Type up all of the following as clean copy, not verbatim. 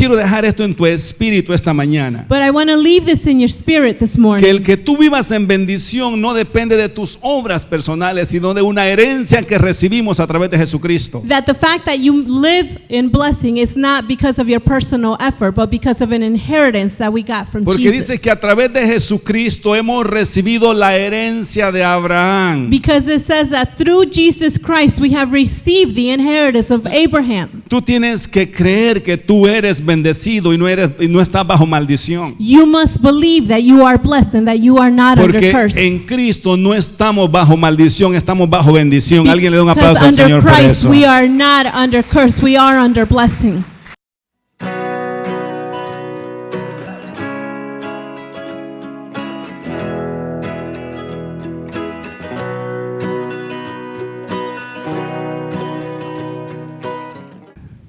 quiero dejar esto en tu espíritu esta mañana. But I want to leave this in your spirit this morning. Que el que tú vivas en bendición no depende de tus obras personales, sino de una herencia que recibimos a través de Jesucristo. That the fact that you live in blessing is not because of your personal effort, but because of an inheritance that we got from Porque Jesus. dice que a través de Jesucristo hemos recibido la herencia de Abraham. Because it says that through Jesus Christ we have received the inheritance of Abraham. Tú tienes que creer que tú eres bendecido y no estás bajo maldición. You must believe that you are blessed and that you are not under Porque curse. en Cristo no estamos bajo maldición, estamos bajo bendición. Alguien le da un Because aplauso al under Señor por Christ eso. we are not under curse, we are under blessing.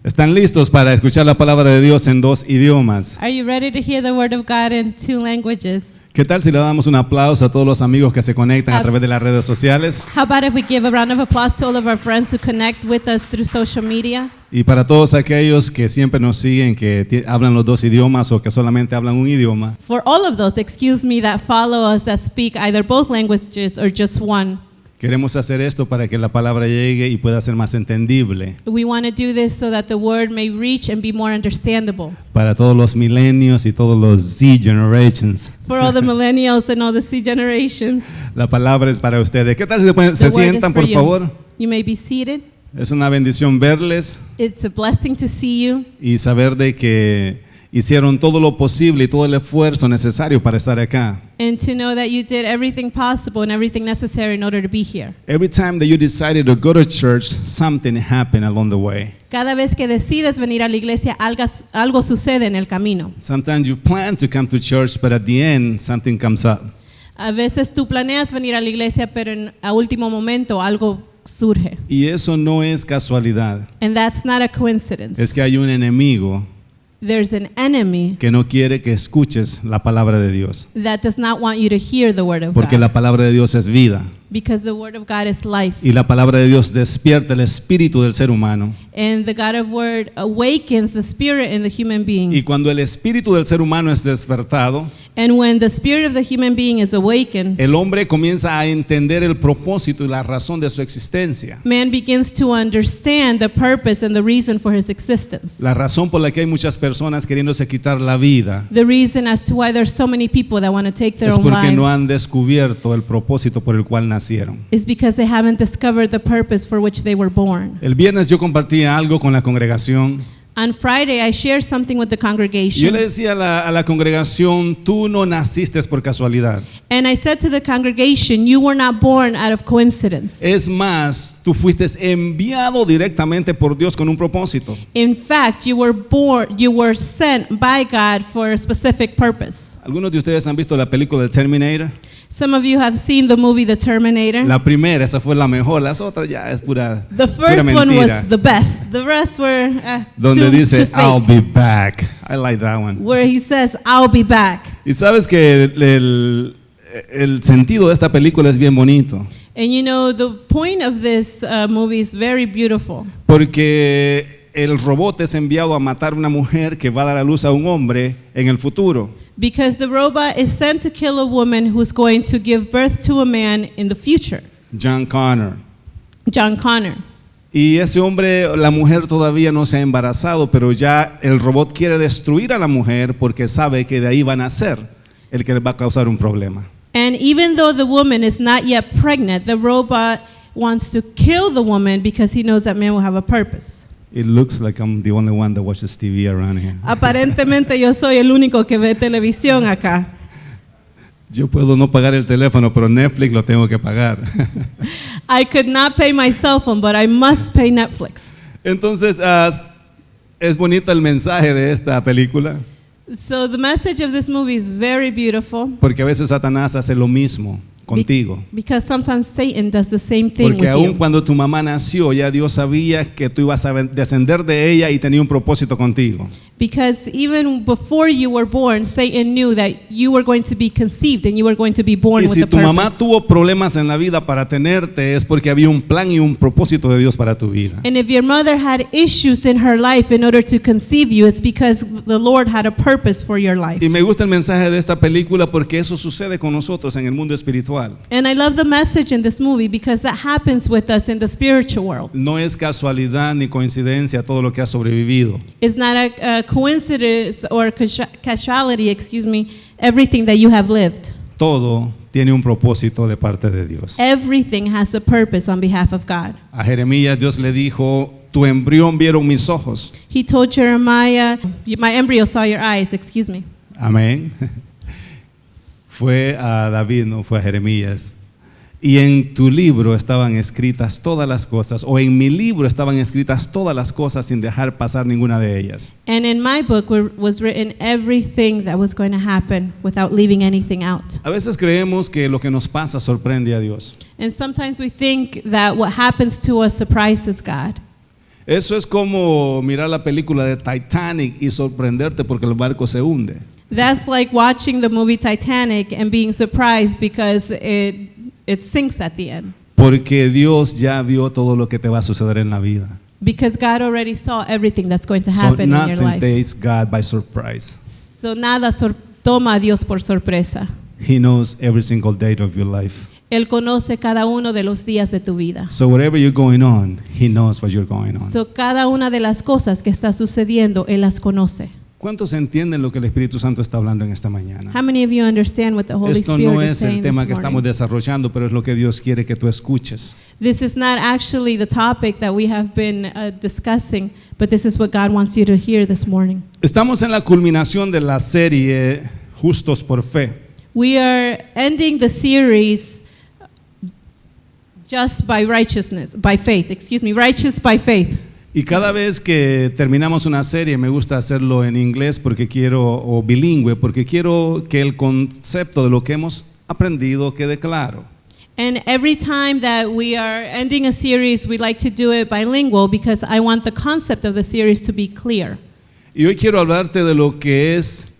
¿Están listos para escuchar la palabra de Dios en 2 idiomas? Are you ready to hear the word of God in 2 languages? ¿Qué tal si le damos un aplauso a todos los amigos que se conectan a través de las redes sociales? How about if we give a round of applause to all of our friends who connect with us through social media? Y para todos aquellos que siempre nos siguen, que hablan los 2 idiomas o que solamente hablan un idioma, For all of those, excuse me, that follow us that speak either both languages or just one. queremos hacer esto para que la palabra llegue y pueda ser más entendible. We want to do this so that the word may reach and be more understandable. Para todos los milenios y todos los Z generations. For all the millennials and all the C generations. La palabra es para ustedes. ¿Qué tal si The se word is sientan, for por you. favor? You may be seated. Es una bendición verles It's a blessing to see you y saber de que hicieron todo lo posible y todo el esfuerzo necesario para estar acá. and to know that you did everything possible and everything necessary in order to be here. Every time that you decided to go to church, something happened along the way. Cada vez que decides venir a la iglesia, algo sucede en el camino. Sometimes you plan to come to church, but at the end, something comes up. A veces tú planeas venir a la iglesia, pero a último momento algo surge. Y eso no es casualidad. And that's not a coincidence. Es que hay un enemigo There's an enemy que no quiere que escuches la palabra de Dios. that does not want you to hear the word of Porque God. la palabra de Dios es vida. Because the word of God is life. Y la palabra de Dios despierta el espíritu del ser humano. And the God of word awakens the spirit in the human being. Y cuando el espíritu del ser humano es despertado, And when the spirit of the human being is awakened, el hombre comienza a entender el propósito y la razón de su existencia. man begins to understand the purpose and the reason for his existence. La razón por la que hay muchas personas queriéndose quitar la vida The reason as to why there's so many people that want to take their es own porque no han lives descubierto el propósito por el cual nacieron. is because they haven't discovered the purpose for which they were born. El viernes yo compartía algo con la congregación. On Friday, I shared something with the Y yo congregation. le decía a la congregación, tú no naciste por casualidad. And I said to the congregation, you were not born out of coincidence. Es más, tú fuiste enviado directamente por Dios con un propósito. In fact, you were sent by God for a specific purpose. ¿Algunos de ustedes han visto la película de Terminator? Some of you have seen the movie The Terminator. La primera, esa fue la mejor. Las otras ya es pura The first pura one mentira. was the best. The rest were Donde too dice, fake. I'll be back. I like that one. Where he says, I'll be back. Y sabes que el sentido de esta película es bien bonito. And you know, the point of this movie is very beautiful. Porque el robot es enviado a matar a una mujer que va a dar a luz a un hombre en el futuro. Because the robot is sent to kill a woman who's going to give birth to a man in the future. John Connor. John Connor. Y ese hombre, la mujer todavía no se ha embarazado, pero ya el robot quiere destruir a la mujer porque sabe que de ahí va a nacer el que le va a causar un problema. And even though the woman is not yet pregnant, the robot wants to kill the woman because he knows that man will have a purpose. It looks like I'm the only one that watches TV around here. Aparentemente yo soy el único que ve televisión acá. Yo puedo no pagar el teléfono, pero Netflix lo tengo que pagar. I could not pay my cell phone, but I must pay Netflix. Entonces, es bonito el mensaje de esta película, So the message of this movie is very beautiful porque a veces Satanás hace lo mismo. contigo. Because sometimes Satan does the same thing Porque with aun you. cuando tu mamá nació, ya Dios sabía que tú ibas a descender de ella y tenía un propósito contigo. Because even before you were born, Satan knew that you were going to be conceived and you were going to be born Y with si a tu mamá purpose. tuvo problemas en la vida para tenerte, es porque había un plan y un propósito de Dios para tu vida. And if your mother had issues in her life in order to conceive you, it's because the Lord had a purpose for your life. Y me gusta el mensaje de esta película porque eso sucede con nosotros en el mundo espiritual. And I love the message in this movie because that happens with us in the spiritual world. No es casualidad ni coincidencia todo lo que has sobrevivido. It's not a coincidence or casuality, everything that you have lived. Todo tiene un propósito de parte de Dios. Everything has a purpose on behalf of God. A Jeremías Dios le dijo, tu embrión vieron mis ojos. He told Jeremiah, my embryo saw your eyes, Amén. Fue a David, no fue a Jeremías. Y en tu libro estaban escritas todas las cosas, o en mi libro estaban escritas todas las cosas sin dejar pasar ninguna de ellas. And in my book was written everything that was going to happen without leaving anything out. A veces creemos que lo que nos pasa sorprende a Dios. And sometimes we think that what happens to us surprises God. Eso es como mirar la película de Titanic y sorprenderte porque el barco se hunde. That's like watching the movie Titanic and being surprised because it sinks at the end. Porque Dios ya vio todo lo que te va a suceder en la vida. Because God already saw everything that's going to So happen in your nothing life. takes God by surprise. So nada toma a Dios por sorpresa. He knows every single day of your life. Él conoce cada uno de los días de tu vida. So whatever you're going on, He knows what you're going on. So cada una de las cosas que está sucediendo, Él las conoce. ¿Cuántos entienden lo que el Espíritu Santo está hablando en esta mañana? How many of you understand what the Holy Esto Spirit no is es el saying tema this que estamos morning? desarrollando, pero es lo que Dios quiere que tú escuches. This is not actually the topic that we have been discussing, but this is what God wants you to hear this morning. Estamos en la culminación de la serie Justos por Fe. We are ending the series just by righteousness, by faith, righteous by faith. Y cada vez que terminamos una serie me gusta hacerlo en inglés porque quiero, o bilingüe, porque quiero que el concepto de lo que hemos aprendido quede claro. And every time that we are ending a series, we like to do it bilingual because I want the concept of the series to be clear. Y hoy quiero hablarte de lo que es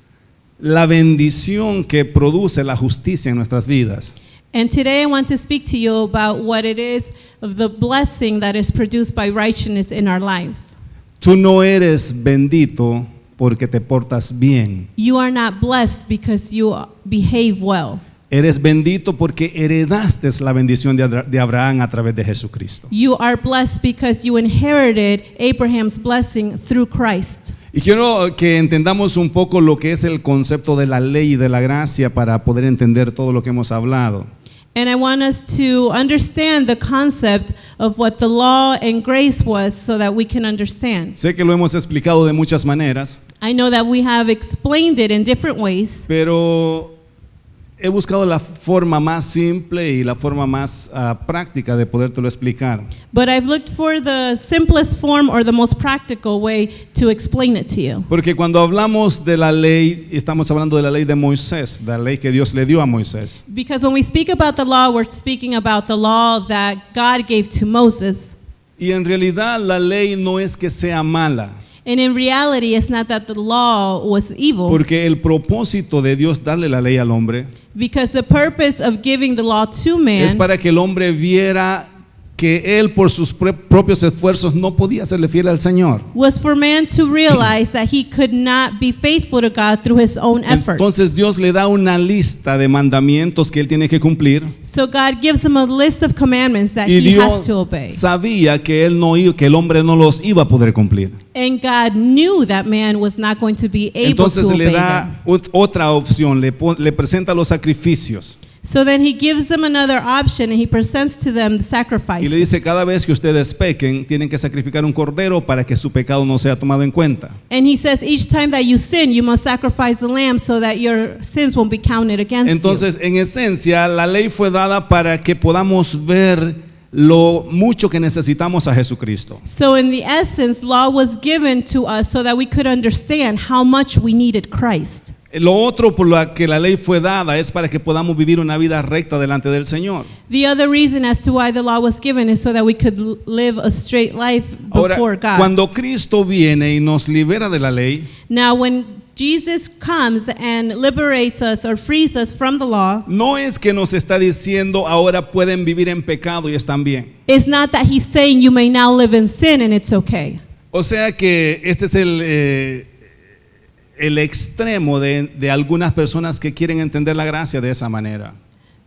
la bendición que produce la justicia en nuestras vidas. And today I want to speak to you about what it is of the blessing that is produced by righteousness in our lives. Tú no eres bendito porque te portas bien. You are not blessed because you behave well. Eres bendito porque heredaste la bendición de Abraham a través de Jesucristo. You are blessed because you inherited Abraham's blessing through Christ. Y quiero que entendamos un poco lo que es el concepto de la ley y de la gracia para poder entender todo lo que hemos hablado. And I want us to understand the concept of what the law and grace was so that we can understand. Sé que lo hemos explicado de muchas maneras, I know that we have explained it in different ways, pero he buscado la forma más simple y la forma más práctica de podértelo explicar. but I've looked for the simplest form or the most practical way to explain it to you. Porque cuando hablamos de la ley, estamos hablando de la ley de Moisés, la ley que Dios le dio a Moisés. Because when we speak about the law, we're speaking about the law that God gave to Moses. Y en realidad la ley no es que sea mala, And in reality, it's not that the law was evil, porque el propósito de Dios darle la ley al hombre because the purpose of giving the law to es man para que el hombre viera que él por sus propios esfuerzos no podía serle fiel al Señor. was for man to realize that he could not be faithful to God through his own efforts. Entonces Dios le da una lista de mandamientos que él tiene que cumplir. So God gives him a list of commandments that Y he has Dios to obey. sabía que que el hombre no los iba a poder cumplir. And God knew that man was not going to be able Entonces to le obey them. da otra opción, le presenta los sacrificios. So then he gives them another option and he presents to them the Y le dice, sacrifices. cada vez que ustedes pequen, tienen que sacrificar un cordero para que su pecado no sea tomado en cuenta. And he says each time that you sin, you must sacrifice the lamb so that your sins won't be counted against Entonces, en esencia, la ley fue dada para que podamos ver lo mucho que necesitamos a Jesucristo. you. So in the essence, law was given to us so that we could understand how much we needed Christ. Lo otro por lo que la ley fue dada es para que podamos vivir una vida recta delante del Señor. The other reason as to why the law was given is so that we could live a straight life Ahora, before God. cuando Cristo viene y nos libera de la ley, Now, when Jesus comes and liberates us or frees us from the law, no es que nos está diciendo ahora pueden vivir en pecado y están bien. it's not that he's saying you may now live in sin and it's okay. O sea que este es el extremo de algunas personas que quieren entender la gracia de esa manera.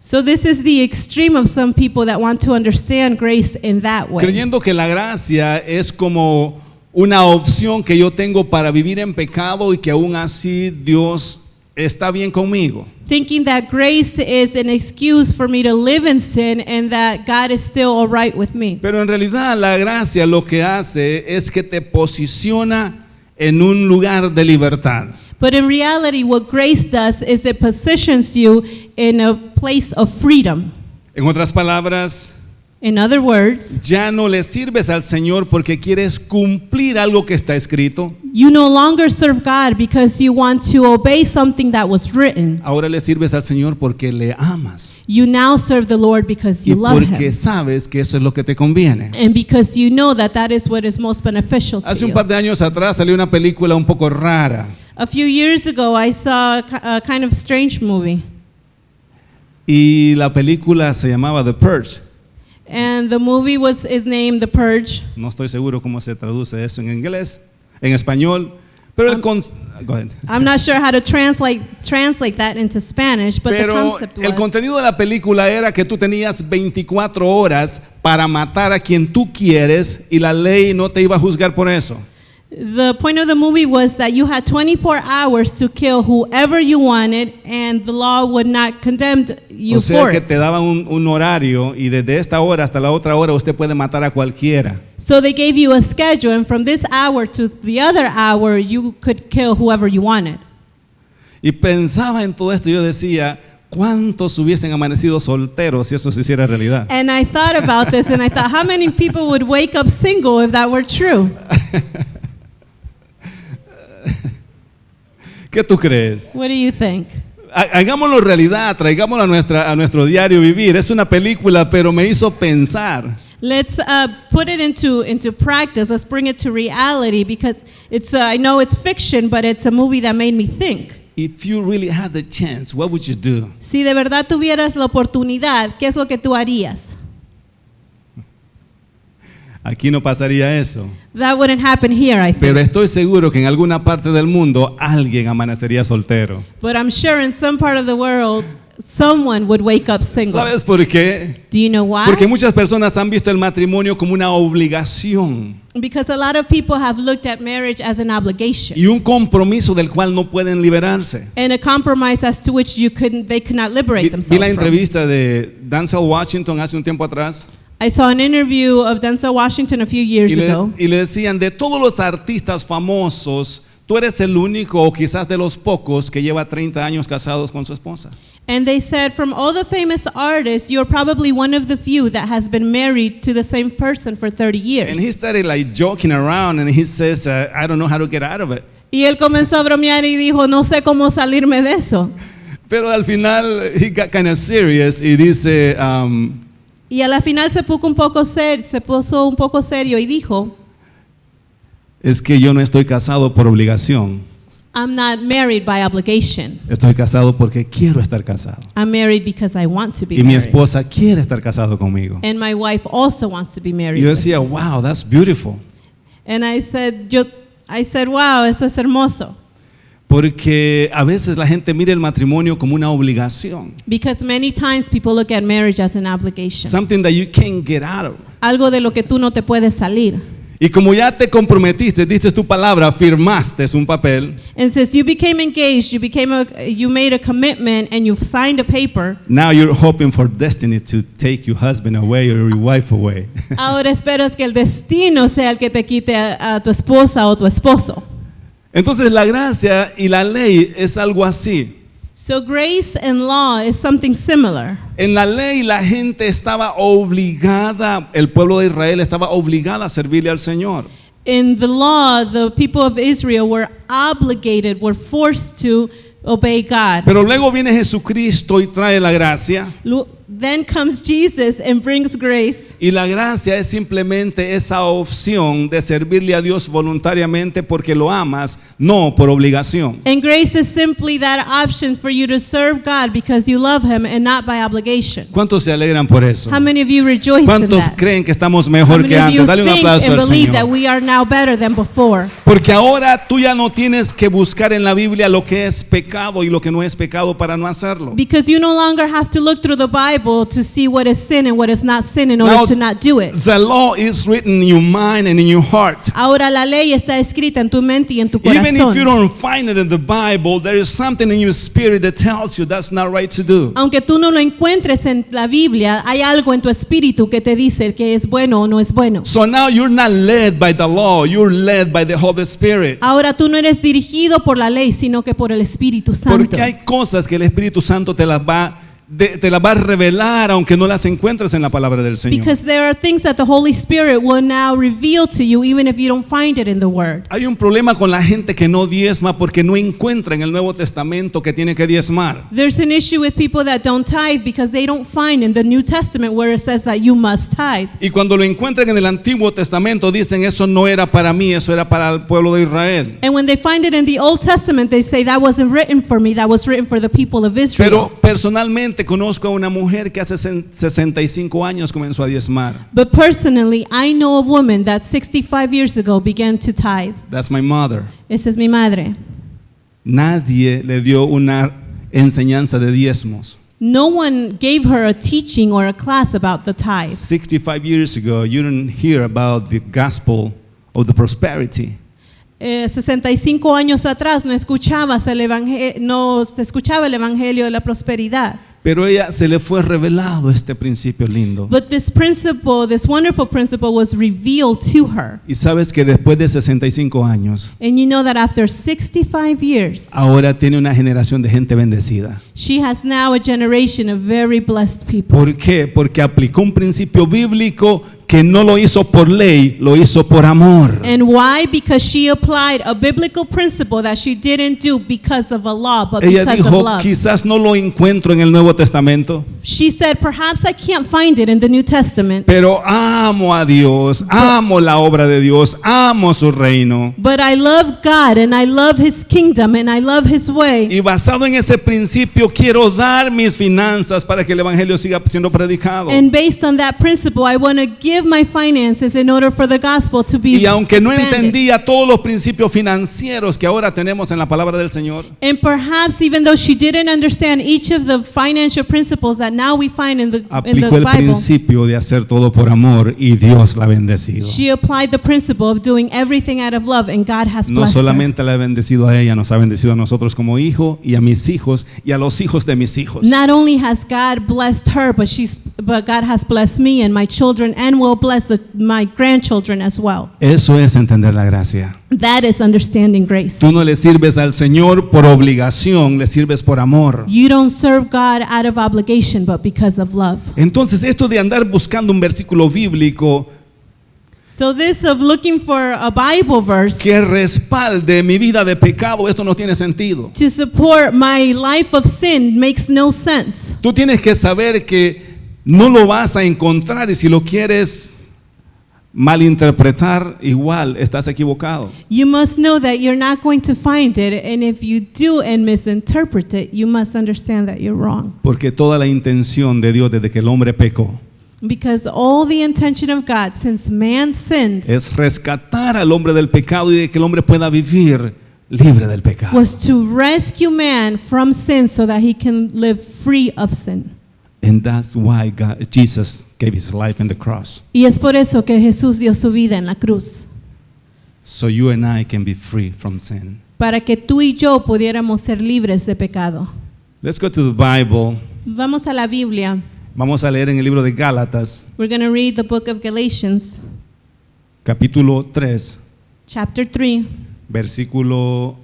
So this is the extreme of some people that want to understand grace in that way. Creyendo que la gracia es como una opción que yo tengo para vivir en pecado y que aún así Dios está bien conmigo. Thinking that grace is an excuse for me to live in sin and that God is still all right with me. Pero en realidad la gracia lo que hace es que te posiciona en un lugar de libertad. But in reality, what grace does is it positions you in a place of freedom. En otras palabras, In other words, ya no le sirves al Señor porque quieres cumplir algo que está escrito. you no longer serve God because you want to obey something that was written. Ahora le sirves al Señor porque le amas You now serve the Lord because y you love porque Him. sabes que eso es lo que te conviene. And because you know that that is what is most beneficial to Hace un you. par de años atrás salió una película un poco rara A few years ago, I saw a kind of strange movie. y la película se llamaba The Purge. And the movie is named The Purge. No estoy seguro cómo se traduce eso en inglés, en español, pero go ahead. I'm not sure how to translate that into Spanish, but the Pero concept el was contenido de la película era que tú tenías 24 horas para matar a quien tú quieres y la ley no te iba a juzgar por eso. the point of the movie was that you had 24 hours to kill whoever you wanted, and the law would not condemn you O sea for que it. te daban un horario y desde esta hora hasta la otra hora usted puede matar a cualquiera. So they gave you a schedule, and from this hour to the other hour, you could kill whoever you wanted. Y pensaba en todo esto y yo decía, ¿cuántos hubiesen amanecido solteros si eso se hiciera realidad? And I thought about this, and I thought, how many people would wake up single if that were true? ¿Qué tú crees? What do you think? Hagámoslo realidad, traigámoslo a nuestro diario vivir. Es una película, pero me hizo pensar. Let's put it into practice. Let's bring it to reality because I know it's fiction, but it's a movie that made me think. If you really had the chance, what would you do? Si de verdad tuvieras la oportunidad, ¿qué es lo que tú harías? Aquí no pasaría eso. That wouldn't happen here, I Pero think. estoy seguro que en alguna parte del mundo alguien amanecería soltero. But I'm sure in some part of the world, someone would wake up single. ¿Sabes por qué? Do you know why? Porque muchas personas han visto el matrimonio como una obligación Because a lot of people have looked at marriage as an obligation y un compromiso del cual no pueden liberarse. and a compromise as to which they could not liberate Vi themselves la from. entrevista de Denzel Washington hace un tiempo atrás I saw an interview of Denzel Washington a few years ago. y le decían, de todos los artistas famosos, tú eres el único o quizás de los pocos que lleva 30 años casados con su esposa. And they said, from all the famous artists, you're probably one of the few that has been married to the same person for 30 years. And he started like joking around and he says, I don't know how to get out of it. Y él comenzó a bromear y dijo, no sé cómo salirme de eso. Pero al final he got kind of serious y dice, Y a la final se puso un poco serio y dijo, es que yo no estoy casado por obligación, I'm not married by obligation. estoy casado porque quiero estar casado. I'm married because I want to be Y mi married. esposa quiere estar casado conmigo. And my wife also wants to be Y married. yo with decía, wow, that's beautiful. me. And I said, wow, eso es hermoso. Porque a veces la gente mira el matrimonio como una obligación. Because many times people look at marriage as an obligation. Something that you can't get out of. Algo de lo que tú no te puedes salir. Y como ya te comprometiste, diste tu palabra, firmaste un papel, And since you became engaged, you made a commitment and you've signed a paper. now you're hoping for destiny to take your husband away or your wife away. Ahora esperas que el destino sea el que te quite a tu esposa o tu esposo. Entonces la gracia y la ley es algo así. So grace and law is something similar. En la ley la gente estaba obligada, el pueblo de Israel estaba obligada a servirle al Señor. In the law, the people of Israel were forced to obey God. Pero luego viene Jesucristo y trae la gracia. Then comes Jesus and brings grace. Y la gracia es simplemente esa opción de servirle a Dios voluntariamente porque lo amas, no por obligación. And grace is simply that option for you to serve God because you love Him and not by obligation. ¿Cuántos se alegran por eso? How many of you rejoice in ¿Cuántos that? creen que estamos How mejor many que of you antes? Dale un think aplauso and al believe that Señor. we are now better than before? Porque ahora tú ya no tienes que buscar en la Biblia lo que es pecado y lo que no es pecado para no hacerlo. Because you no longer have to look through the Bible to see what is sin and what is not sin in order Now, to not do it. The law is written in your mind and in your heart. Ahora la ley está escrita en tu mente y en tu Even if you corazón. don't find it in the Bible, there is something in your spirit that tells you that's not right to do. Aunque tú no lo encuentres en la Biblia, hay algo en tu espíritu que te dice que es bueno o no es bueno. So now you're not led by the law, you're led by the Holy Spirit. Ahora tú no eres dirigido por la ley, sino que por el Espíritu Santo. Porque hay cosas que el Espíritu Santo te las va a revelar aunque no las encuentres en la palabra del Señor. Because there are things that the Holy Spirit will now reveal to you even if you don't find it in the Word. Hay un problema con la gente que no diezma porque no encuentra en el Nuevo Testamento que tiene que diezmar. There's an issue with people that don't tithe because they don't find in the New Testament where it says that you must tithe. Y cuando lo encuentran en el Antiguo Testamento dicen eso no era para mí, eso era para el pueblo de Israel. And when they find it in the Old Testament, they say that wasn't written for me, that was written for the people of Israel. Pero personalmente conozco a una mujer que hace 65 años comenzó a diezmar. But personally, I know a woman that 65 years ago began to tithe. That's my mother. Esa es mi madre. Nadie le dio una enseñanza de diezmos. No one gave her a teaching or a class about the tithe. 65 years ago, you didn't hear about the gospel of the prosperity. 65 años atrás no se escuchaba el evangelio de la prosperidad. Pero ella se le fue revelado este principio lindo. But this principle, this wonderful principle was revealed to her. Y sabes que después de 65 años, And you know that after 65 years, ahora tiene una generación de gente bendecida. she has now a generation of very blessed people. ¿Por qué? Porque aplicó un principio bíblico que no lo hizo por ley, lo hizo por amor. And why? Because she applied a biblical principle that she didn't do because of a law, but Ella because dijo, of love. quizás no lo encuentro en el Nuevo Testamento, She said, perhaps I can't find it in the New Testament, pero amo a Dios, amo la obra de Dios, amo su reino. but I love God and I love His kingdom and I love His way. Y basado en ese principio quiero dar mis finanzas para que el evangelio siga siendo predicado. And based on that principle, I want to give my finances in order for the gospel to be Y aunque no expanded. entendía todos los principios financieros que ahora tenemos en la palabra del Señor, And perhaps even though she didn't understand each of the financial principles that now we find in the aplicó el Bible, principio de hacer todo por amor y Dios la ha bendecido. she applied the principle of doing everything out of love, and God has No blessed her. solamente la ha bendecido a ella, nos ha bendecido a nosotros como hijo y a mis hijos y a los hijos de mis hijos. Not only has God blessed her, but God has blessed me and my children, and will bless my grandchildren as well. Eso es entender la gracia. That is understanding grace. Tú no le sirves al Señor por obligación, le sirves por amor. You don't serve God out of obligation, but because of love. Entonces esto de andar buscando un versículo bíblico So this of looking for a Bible verse que respalde mi vida de pecado, esto no tiene sentido. to support my life of sin makes no sense. Tú tienes que saber que no lo vas a encontrar y si lo quieres malinterpretar, igual estás equivocado. You must know that you're not going to find it, and if you do and misinterpret it, you must understand that you're wrong. Porque toda la intención de Dios desde que el hombre pecó Because all the intention of God, since man sinned, es rescatar al hombre del pecado y de que el hombre pueda vivir libre del pecado. was to rescue man from sin so that he can live free of sin. And that's why Jesus gave his life on the cross. Y es por eso que Jesús dio su vida en la cruz, So you and I can be free from sin. para que tú y yo pudiéramos ser libres de pecado. Let's go to the Bible. Vamos a la Biblia. Vamos a leer en el libro de Gálatas, We're going to read the book of Galatians, capítulo 3, chapter 3. versículo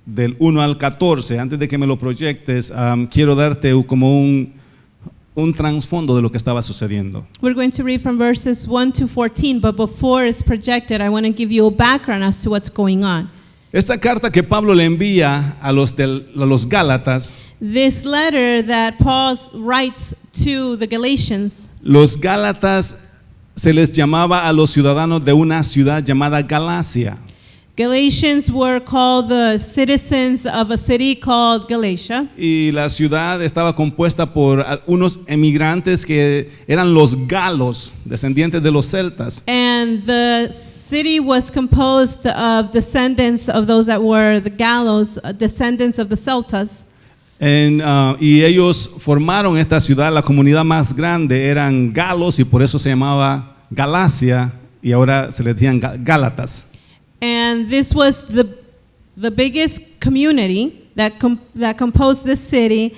del 1 al 14. Antes de que me lo proyectes, quiero darte como un trasfondo de lo que estaba sucediendo. We're going to read from verses 1 to 14, but before it's projected, I want to give you a background as to what's going on. Esta carta que Pablo le envía a los Gálatas, This letter that Paul writes to the Galatians, los Gálatas se les llamaba a los ciudadanos de una ciudad llamada Galacia. Galatians were called the citizens of a city called Galatia. Y la ciudad estaba compuesta por unos emigrantes que eran los galos, descendientes de los celtas. And the city was composed of descendants of those that were the Gallos, descendants of the Celtas. Y ellos formaron esta ciudad, la comunidad más grande eran galos y por eso se llamaba Galacia y ahora se les decían Gálatas. And this was the biggest community that composed this city,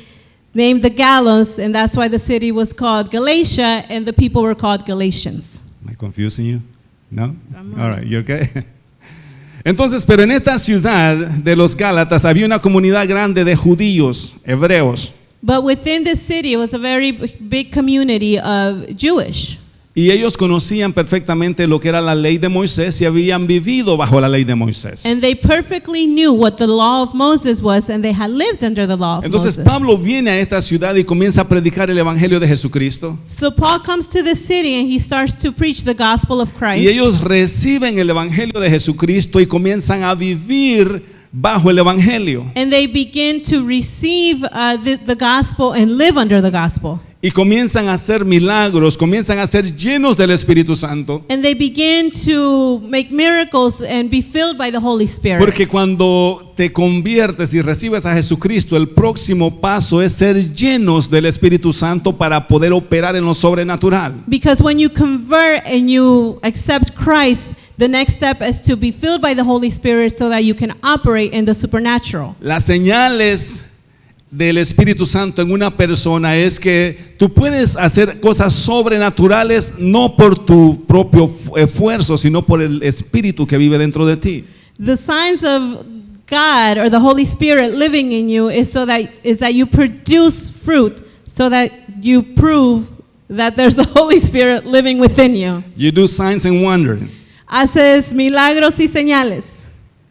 named the Gallos, and that's why the city was called Galatia and the people were called Galatians. Am I confusing you? No? All right, you okay? Entonces, pero en esta ciudad de los Gálatas había una comunidad grande de judíos, hebreos. But within this city it was a very big community of Jewish. Y ellos conocían perfectamente lo que era la ley de Moisés y habían vivido bajo la ley de Moisés. And they perfectly knew what the law of Moses was, and they had lived under the law of Entonces Moses. Pablo viene a esta ciudad y comienza a predicar el evangelio de Jesucristo. So Paul comes to the city and he starts to preach the gospel of Christ. Y ellos reciben el evangelio de Jesucristo y comienzan a vivir bajo el evangelio. And they begin to receive the gospel and live under the gospel. Y comienzan a hacer milagros, comienzan a ser llenos del Espíritu Santo. And they begin to make miracles and be filled by the Holy Spirit. Porque cuando te conviertes y recibes a Jesucristo, el próximo paso es ser llenos del Espíritu Santo para poder operar en lo sobrenatural. Because when you convert and you accept Christ, the next step is to be filled by the Holy Spirit so that you can operate in the supernatural. Las señales del Espíritu Santo en una persona es que tú puedes hacer cosas sobrenaturales no por tu propio esfuerzo, sino por el Espíritu que vive dentro de ti. The signs of God or the Holy Spirit living in you is that you produce fruit, so that you prove that there's the Holy Spirit living within you. You do signs and wonders Haces milagros y señales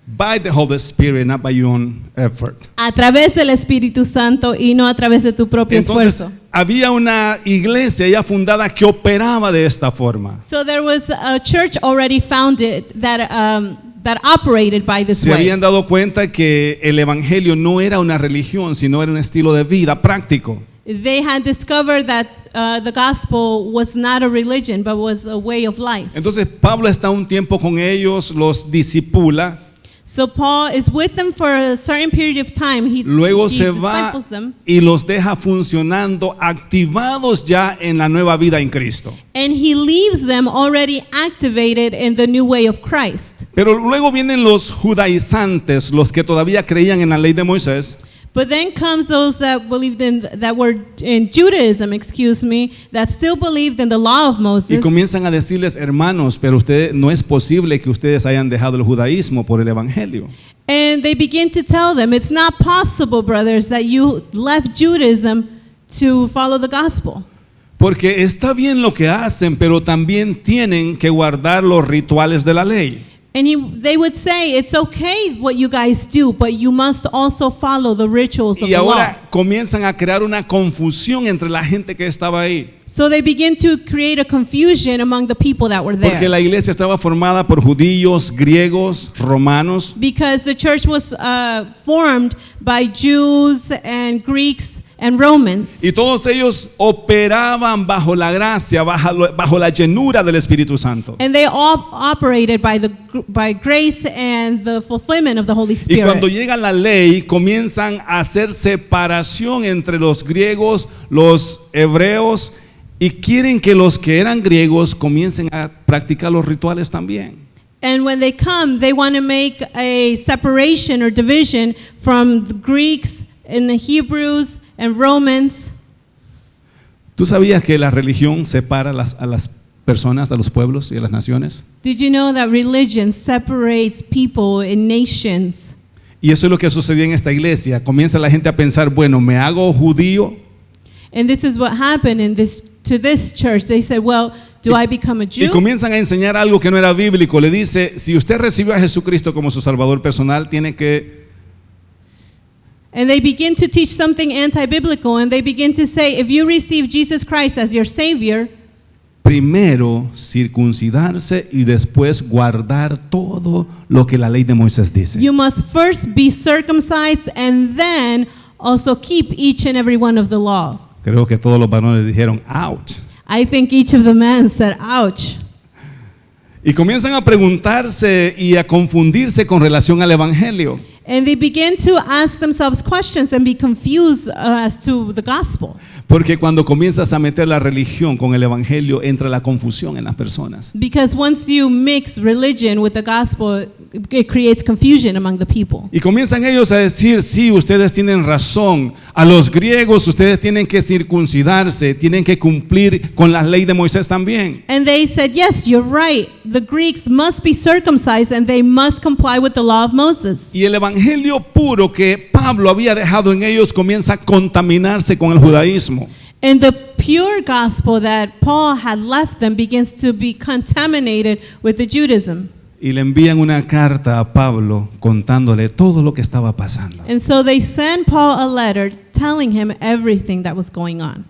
by the Holy Spirit, not by your own effort. a través del Espíritu Santo y no a través de tu propio Entonces, esfuerzo. había una iglesia ya fundada que operaba de esta forma. So there was a church already founded that operated by this Se way. habían dado cuenta que el evangelio no era una religión, sino era un estilo de vida práctico. They had discovered that the gospel was not a religion, but was a way of life. Entonces Pablo está un tiempo con ellos, los discipula. So Paul is with them for a certain period of time. He Luego se va disciples them, y los deja funcionando, activados ya en la nueva vida en Cristo. and he leaves them already activated in the new way of Christ. Pero luego vienen los judaizantes, los que todavía creían en la ley de Moisés. But then comes those that believed that were in Judaism, that still believed in the law of Y Moses. comienzan a decirles, hermanos, pero no es posible que ustedes hayan dejado el judaísmo por el evangelio. And they begin to tell them, it's not possible, brothers, that you left Judaism to follow the gospel. Porque está bien lo que hacen, pero también tienen que guardar los rituales de la ley. And they would say, it's okay what you guys do, but you must also follow the rituals of Y the law. ahora comienzan a crear una confusión entre la gente que estaba ahí. So they begin to create a confusion among the people that were Porque there. la iglesia estaba formada por judíos, griegos, romanos. Because the church was formed by Jews and Greeks and Romans. Y todos ellos operaban bajo la gracia, bajo la llenura del Espíritu Santo. And they all operated by grace and the fulfillment of the Holy Y cuando Spirit. llega la ley, comienzan a hacer separación entre los griegos, los hebreos, y quieren que los que eran griegos comiencen a practicar los rituales también. And when they come, they want to make a separation or division from the Greeks and the Hebrews and Romans. ¿Tú sabías que la religión separa a las personas, a los pueblos y a las naciones? Did you know that religion separates people in nations? Y eso es lo que sucedió en esta iglesia. Comienza la gente a pensar, bueno, ¿me hago judío? And this is what happened to this church. They said, well, Do I become a Y Jew? comienzan a enseñar algo que no era bíblico. Le dice, si usted recibió a Jesucristo como su Salvador personal, tiene que... And they begin to teach something anti-biblical, and they begin to say, if you receive Jesus Christ as your Savior, primero circuncidarse y después guardar todo lo que la ley de Moisés dice. you must first be circumcised and then also keep each and every one of the laws. Creo que todos los varones dijeron, ouch. I think each of the men said, ouch. Y comienzan a preguntarse y a confundirse con relación al Evangelio. And they begin to ask themselves questions and be confused as to the gospel. Porque cuando comienzas a meter la religión con el Evangelio, entra la confusión en las personas. Because once you mix religion with the gospel, it creates confusion among the people. Y comienzan ellos a decir, sí, ustedes tienen razón. A los griegos ustedes tienen que circuncidarse, tienen que cumplir con la ley de Moisés también. And they said, yes, you're right. The Greeks must be circumcised and they must comply with the law of Moses. Y el Evangelio puro que Pablo había dejado en ellos comienza a contaminarse con el judaísmo. And the pure gospel that Paul had left them begins to be contaminated with the Judaism. Y le envían una carta a Pablo contándole todo lo que estaba pasando. And so they sent Paul a letter telling him everything that was going on.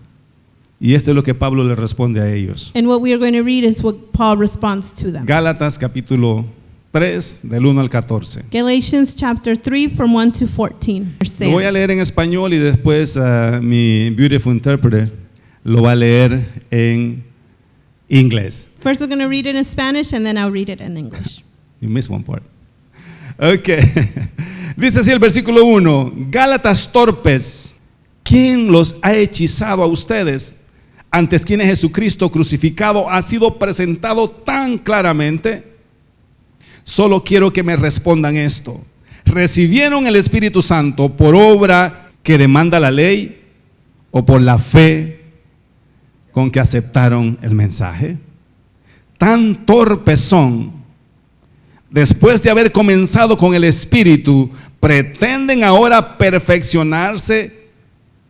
Y esto es lo que Pablo le responde a ellos. And what we are going to read is what Paul responds to them. Gálatas capítulo 3 del 1 al 14. Galatians chapter 3 from 1 to 14. Lo voy a leer en español y después mi beautiful interpreter lo va a leer en inglés. First we're going to read it in Spanish and then I'll read it in English. You missed one part. Ok. Dice así el versículo 1. Gálatas torpes, ¿quién los ha hechizado a ustedes? Antes quienes Jesucristo crucificado ha sido presentado tan claramente. Solo quiero que me respondan esto. ¿Recibieron el Espíritu Santo por obra que demanda la ley o por la fe con que aceptaron el mensaje? Tan torpes son. Después de haber comenzado con el Espíritu, ¿pretenden ahora perfeccionarse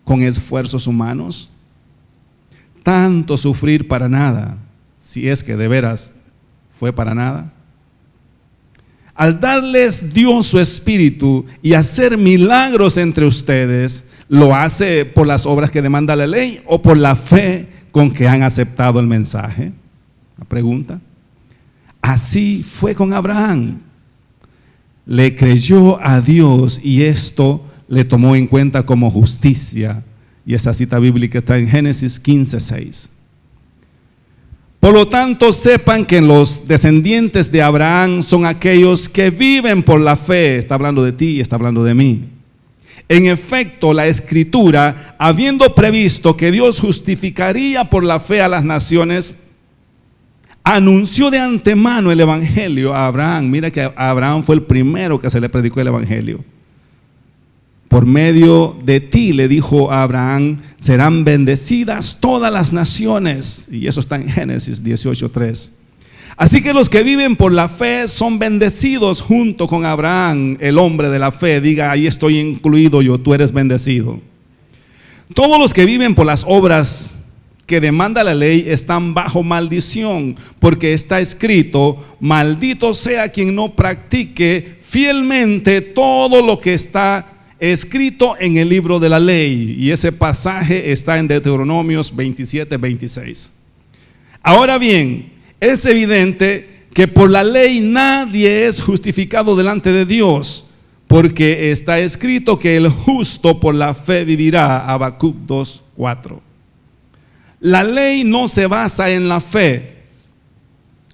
con esfuerzos humanos? Tanto sufrir para nada, si es que de veras fue para nada. Al darles Dios su Espíritu y hacer milagros entre ustedes, ¿lo hace por las obras que demanda la ley o por la fe con que han aceptado el mensaje? La pregunta. Así fue con Abraham. Le creyó a Dios y esto le tomó en cuenta como justicia. Y esa cita bíblica está en Génesis 15:6. Por lo tanto, sepan que los descendientes de Abraham son aquellos que viven por la fe. Está hablando de ti y está hablando de mí. En efecto, la Escritura, habiendo previsto que Dios justificaría por la fe a las naciones, anunció de antemano el Evangelio a Abraham. Mira que Abraham fue el primero que se le predicó el Evangelio. Por medio de ti, le dijo a Abraham, serán bendecidas todas las naciones. Y eso está en Génesis 18:3. Así que los que viven por la fe son bendecidos junto con Abraham, el hombre de la fe. Diga, ahí estoy incluido yo, tú eres bendecido. Todos los que viven por las obras que demanda la ley están bajo maldición, porque está escrito, maldito sea quien no practique fielmente todo lo que está escrito en el libro de la ley. Y ese pasaje está en Deuteronomios 27:26. Ahora bien, es evidente que por la ley nadie es justificado delante de Dios, porque está escrito que el justo por la fe vivirá. Habacuc 2:4. La ley no se basa en la fe.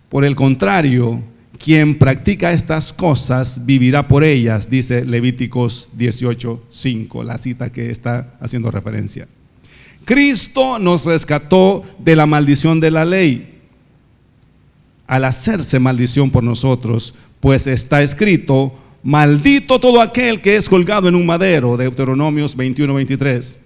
Por el contrario, quien practica estas cosas vivirá por ellas, dice Levíticos 18:5, la cita que está haciendo referencia. Cristo nos rescató de la maldición de la ley al hacerse maldición por nosotros, pues está escrito, maldito todo aquel que es colgado en un madero, Deuteronomios 21:23.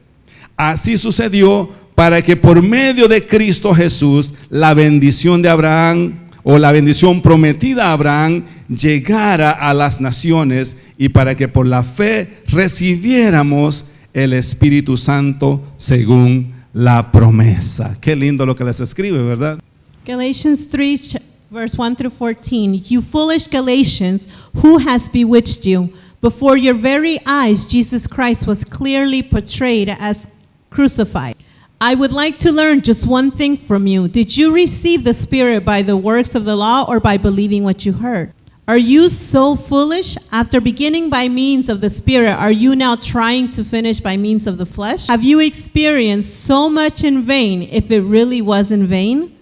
Así sucedió para que por medio de Cristo Jesús la bendición de Abraham o la bendición prometida a Abraham llegara a las naciones y para que por la fe recibiéramos el Espíritu Santo según la promesa. Qué lindo lo que les escribe, ¿verdad? Galatians 3, verse 1 through 14. You foolish Galatians, who has bewitched you? Before your very eyes, Jesus Christ was clearly portrayed as crucified. I would like to learn just one thing from you. Did you receive the Spirit by the works of the law or by believing what you heard? Are you so foolish? After beginning by means of the Spirit, are you now trying to finish by means of the flesh? Have you experienced so much in vain if it really was in vain?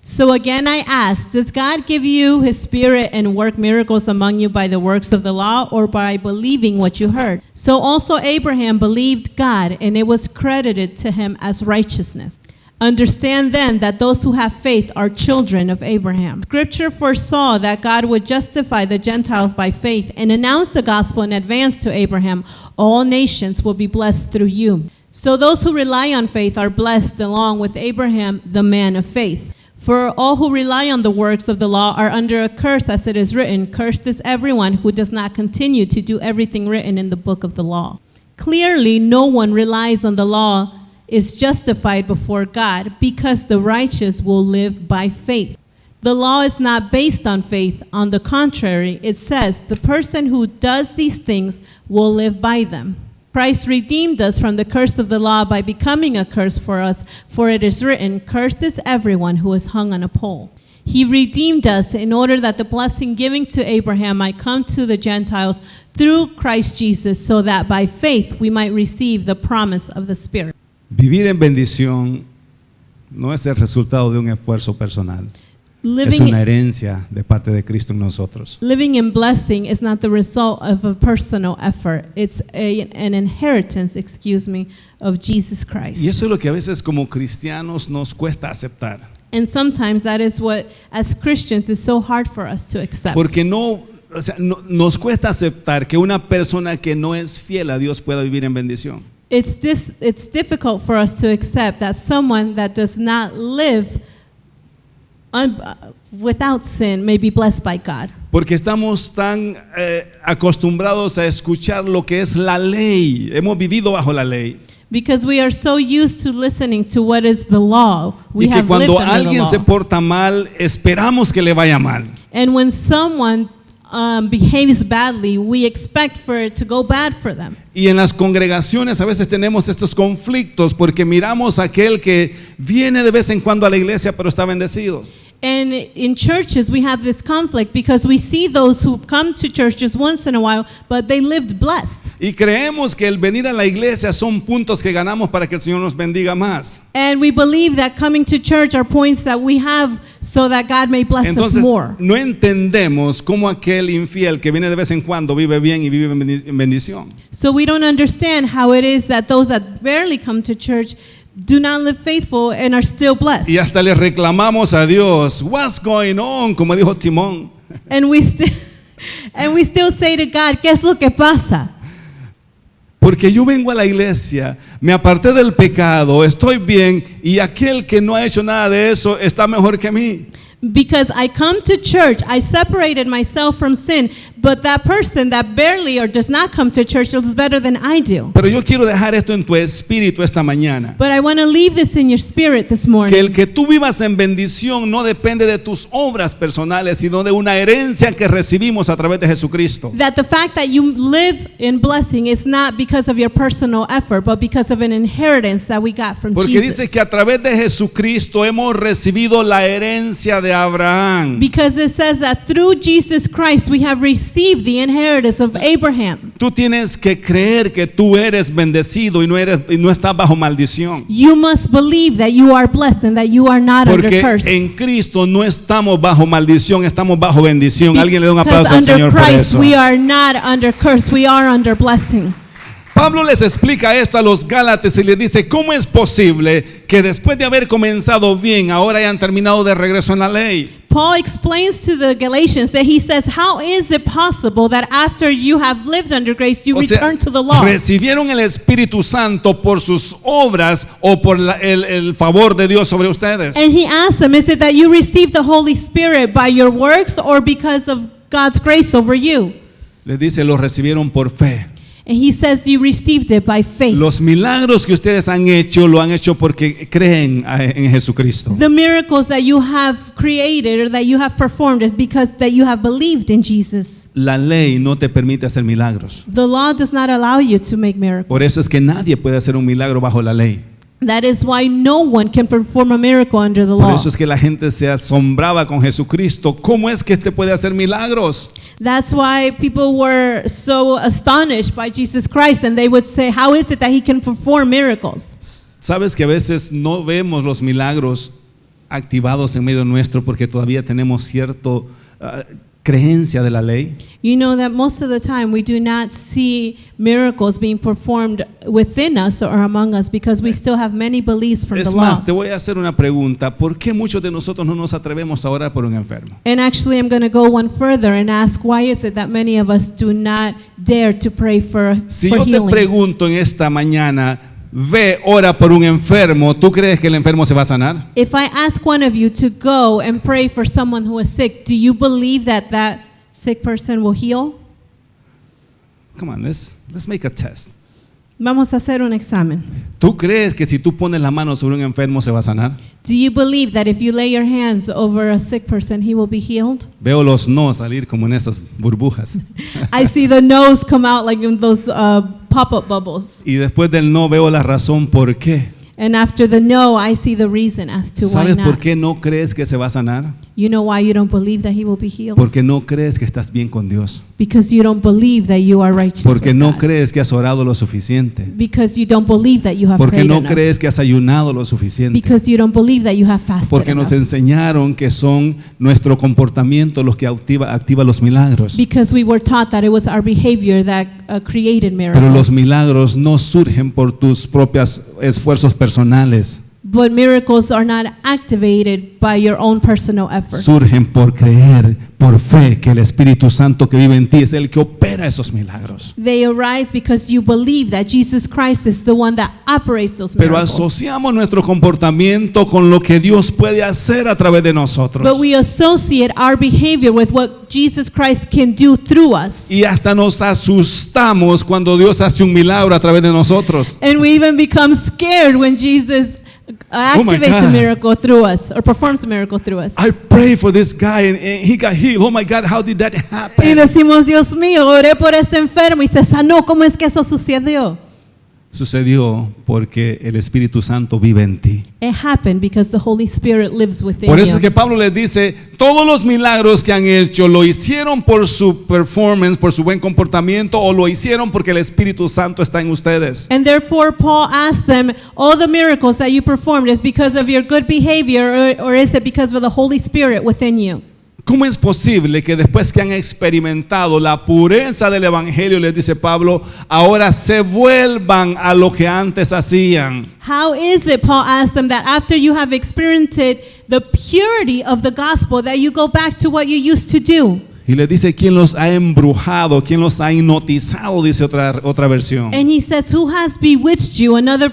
So again I ask, does God give you His Spirit and work miracles among you by the works of the law or by believing what you heard? So also Abraham believed God, and it was credited to him as righteousness. Understand then that those who have faith are children of Abraham. Scripture foresaw that God would justify the Gentiles by faith and announce the gospel in advance to Abraham. All nations will be blessed through you. So those who rely on faith are blessed along with Abraham, the man of faith. For all who rely on the works of the law are under a curse, as it is written, cursed is everyone who does not continue to do everything written in the book of the law. Clearly, no one relies on the law is justified before God, because the righteous will live by faith. The law is not based on faith. On the contrary, it says, the person who does these things will live by them. Christ redeemed us from the curse of the law by becoming a curse for us, for it is written, cursed is everyone who is hung on a pole. He redeemed us in order that the blessing given to Abraham might come to the Gentiles through Christ Jesus, so that by faith we might receive the promise of the Spirit. Vivir en bendición no es el resultado de un esfuerzo personal. Es una herencia de parte de Cristo en nosotros. Living in blessing is not the result of a personal effort. It's an inheritance, of Jesus Christ. Y eso es lo que a veces como cristianos nos cuesta aceptar. And sometimes that is what, as Christians, is so hard for us to accept. Porque nos cuesta aceptar que una persona que no es fiel a Dios pueda vivir en bendición. It's difficult for us to accept that someone that does not live without sin may be blessed by God. Porque estamos tan acostumbrados a escuchar lo que es la ley. Hemos vivido bajo la ley. Because we are so used to listening to what is the law. We y que have lived cuando under alguien the se law. porta mal, esperamos que le vaya mal. And when someone behaves badly, we expect for it to go bad for them. Y en las congregaciones a veces tenemos estos conflictos porque miramos a aquel que viene de vez en cuando a la iglesia pero está bendecido. And in churches, we have this conflict because we see those who come to church just once in a while, but they lived blessed. Y creemos que el venir a la iglesia son puntos que ganamos para que el Señor nos bendiga más. And we believe that coming to church are points that we have so that God may bless Entonces, us more. no entendemos cómo aquel infiel que viene de vez en cuando vive bien y vive en bendición. So we don't understand how it is that those that barely come to church do not live faithful and are still blessed. Y hasta le reclamamos a Dios, what's going on, como dijo Timón. And we still say to God, ¿qué es lo que pasa? Porque yo vengo a la iglesia, me aparté del pecado, estoy bien, y aquel que no ha hecho nada de eso está mejor que mí. Because I come to church, I separated myself from sin, but that person that barely or does not come to church is better than I do. Pero yo quiero dejar esto en tu espíritu esta mañana. But I want to leave this in your spirit this morning. Que el que tú vivas en bendición no depende de tus obras personales, sino de una herencia que recibimos a través de Jesucristo. That the fact that you live in blessing is not because of your personal effort, but because of an inheritance that we got from Porque Jesus. dice que a través de Jesucristo hemos recibido la herencia de Abraham. Because it says that through Jesus Christ we have received the inheritance of Abraham. Tú tienes que creer que tú eres bendecido y no estás bajo maldición. You must believe that you are blessed and that you are not under Porque curse. en Cristo no estamos bajo maldición, estamos bajo bendición. Alguien le da un aplauso al Because Señor under por Christ eso. we are not under curse, we are under blessing. Pablo les explica esto a los Gálatas y les dice, ¿cómo es posible que después de haber comenzado bien, ahora hayan terminado de regreso en la ley? Paul explains to the Galatians that he says, how is it possible that after you have lived under grace, you O sea, return to the law? ¿recibieron el Espíritu Santo por sus obras o por el favor de Dios sobre ustedes? And he asked them, is it that you received the Holy Spirit by your works or because of God's grace over you? Les dice, lo recibieron por fe. And he says you received it by faith. Los milagros que ustedes han hecho, lo han hecho porque creen en Jesucristo. The miracles that you have created or that you have performed is because that you have believed in Jesus. La ley no te permite hacer milagros. The law does not allow you to make miracles. Por eso es que nadie puede hacer un milagro bajo la ley. That is why no one can perform a miracle under the Por law. eso es que la gente se asombraba con Jesucristo. ¿Cómo es que este puede hacer milagros? That's why people were so astonished by Jesus Christ, and they would say, how is it that he can perform miracles? Sabes que a veces no vemos los milagros activados en medio nuestro porque todavía tenemos cierto creencia de la ley. You know that most of the time we do not see miracles being performed within us or among us because we still have many beliefs from the Es law. más, te voy a hacer una pregunta. ¿Por qué muchos de nosotros no nos atrevemos a orar por un enfermo? And actually, I'm going to go one further and ask, why is it that many of us do not dare to pray for Si yo te healing? pregunto en esta mañana, ve, ora por un enfermo, ¿tú crees que el enfermo se va a sanar? If I ask one of you to go and pray for someone who is sick, do you believe that that sick person will heal? Come on, let's make a test. Vamos a hacer un examen. ¿Tú crees que si tú pones la mano sobre un enfermo se va a sanar? Do you believe that if you lay your hands over a sick person, he will be healed? Veo los no salir como en esas burbujas. I see the no's come out like in those pop-up bubbles. Y después del no veo la razón por qué. And after the no, I see the reason as to why ¿Sabes por not. qué no crees que se va a sanar? You know why you don't believe that he will be healed? Porque no crees que estás bien con Dios. Because you don't believe that you are righteous Porque with no God. crees que has orado lo suficiente. Because you don't believe that you have Porque prayed no enough. crees que has ayunado lo suficiente. Because you don't believe that you have fasted Porque nos enough. enseñaron que son nuestro comportamiento los que activa los milagros. Because we were taught that it was our behavior that created miracles. Pero los milagros no surgen por tus propios esfuerzos personales. But miracles are not activated by your own personal efforts. Surgen por creer, por fe, que el Espíritu Santo que vive en ti es el que opera esos milagros. They arise because you believe that Jesus Christ is the one that operates those Pero miracles. asociamos nuestro comportamiento con lo que Dios puede hacer a través de nosotros. But we associate our behavior with what Jesus Christ can do through us. Y hasta nos asustamos cuando Dios hace un milagro a través de nosotros. And we even become scared when Jesus activates a God. miracle through us or performs a miracle through us. I prayed for this guy and he got healed. Oh my God, how did that Y happen? decimos, Dios mío, oré por este enfermo y se sanó. ¿Cómo es que eso sucedió? Sucedió porque el Espíritu Santo vive en ti. It happened because the Holy Spirit lives within Por eso you. es que Pablo les dice, todos los milagros que han hecho lo hicieron por su performance, por su buen comportamiento o lo hicieron porque el Espíritu Santo está en ustedes. And therefore, Paul asked them, all the miracles that you performed is because of your good behavior or is it because of the Holy Spirit within you? ¿Cómo es posible que después que han experimentado la pureza del Evangelio, les dice Pablo, ahora se vuelvan a lo que antes hacían? How is it, Paul asked them, that after you have experienced the purity of the gospel, that you go back to what you used to do? Y les dice, ¿quién los ha embrujado? ¿Quién los ha hipnotizado? Dice otra versión. And he says, who has bewitched you? Another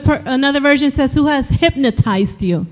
version says, who has hypnotized you?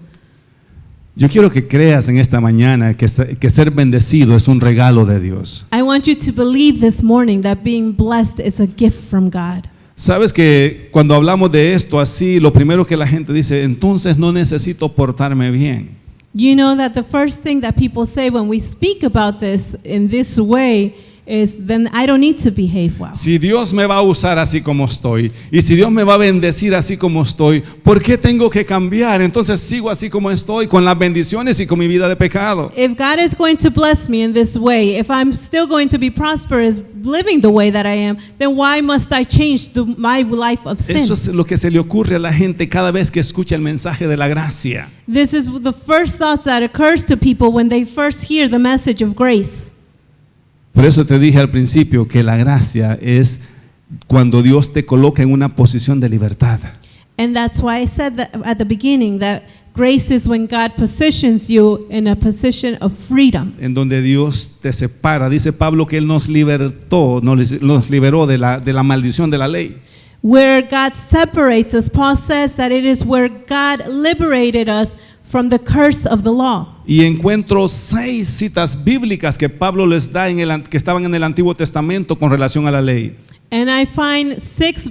Yo quiero que creas en esta mañana que ser bendecido es un regalo de Dios. I want you to believe this morning that being blessed is a gift from God. Sabes que cuando hablamos de esto así, lo primero que la gente dice, entonces no necesito portarme bien. You know that the first thing that people say when we speak about this in this way is, then I don't need to behave well. Si Dios me va a usar así como estoy y si Dios me va a bendecir así como estoy, ¿por qué tengo que cambiar? Entonces sigo así como estoy, con las bendiciones y con mi vida de pecado. If God is going to bless me in this way, if I'm still going to be prosperous living the way that I am, then why must I change my life of sin? Eso es lo que se le ocurre a la gente cada vez que escucha el mensaje de la gracia. This is the first thought that occurs to people when they first hear the message of grace. Por eso te dije al principio que la gracia es cuando Dios te coloca en una posición de libertad. And that's why I said that at the beginning that grace is when God positions you in a position of freedom. En donde Dios te separa. Dice Pablo que Él nos libertó, nos liberó de la maldición de la ley. Where God separates us, Paul says that it is where God liberated us from the curse of the law. Y encuentro 6 citas bíblicas que Pablo les da que estaban en el Antiguo Testamento con relación a la ley. And I find six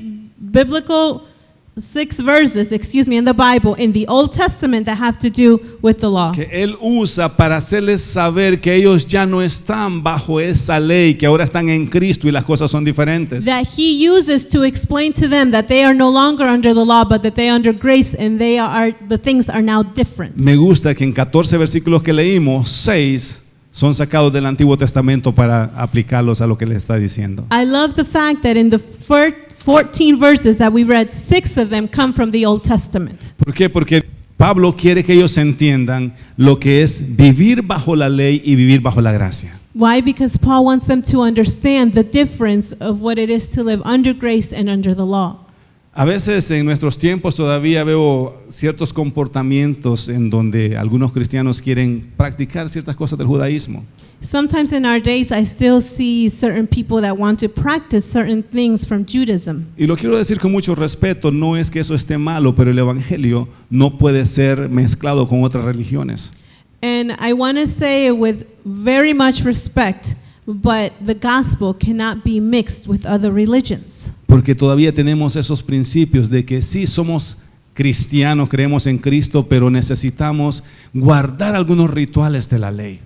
verses, in the Bible, in the Old Testament that have to do with the law. Que Él usa para hacerles saber que ellos ya no están bajo esa ley, que ahora están en Cristo y las cosas son diferentes. That He uses to explain to them that they are no longer under the law, but that they are under grace, and the things are now different. Me gusta que en 14 versículos que leímos, 6 son sacados del Antiguo Testamento para aplicarlos a lo que les está diciendo. I love the fact that in the 14 verses that we read, 6 of them come from the Old Testament. ¿Por qué? Porque Pablo quiere que ellos entiendan lo que es vivir bajo la ley y vivir bajo la gracia. Why? Because Paul wants them to understand the difference of what it is to live under grace and under the law. A veces en nuestros tiempos todavía veo ciertos comportamientos en donde algunos cristianos quieren practicar ciertas cosas del judaísmo. Sometimes in our days I still see certain people that want to practice certain things from Judaism. Y lo quiero decir con mucho respeto, no es que eso esté malo, pero el evangelio no puede ser mezclado con otras religiones. And I want to say with very much respect, but the gospel cannot be mixed with other religions. Porque todavía tenemos esos principios de que sí somos cristianos, creemos en Cristo, pero necesitamos guardar algunos rituales de la ley.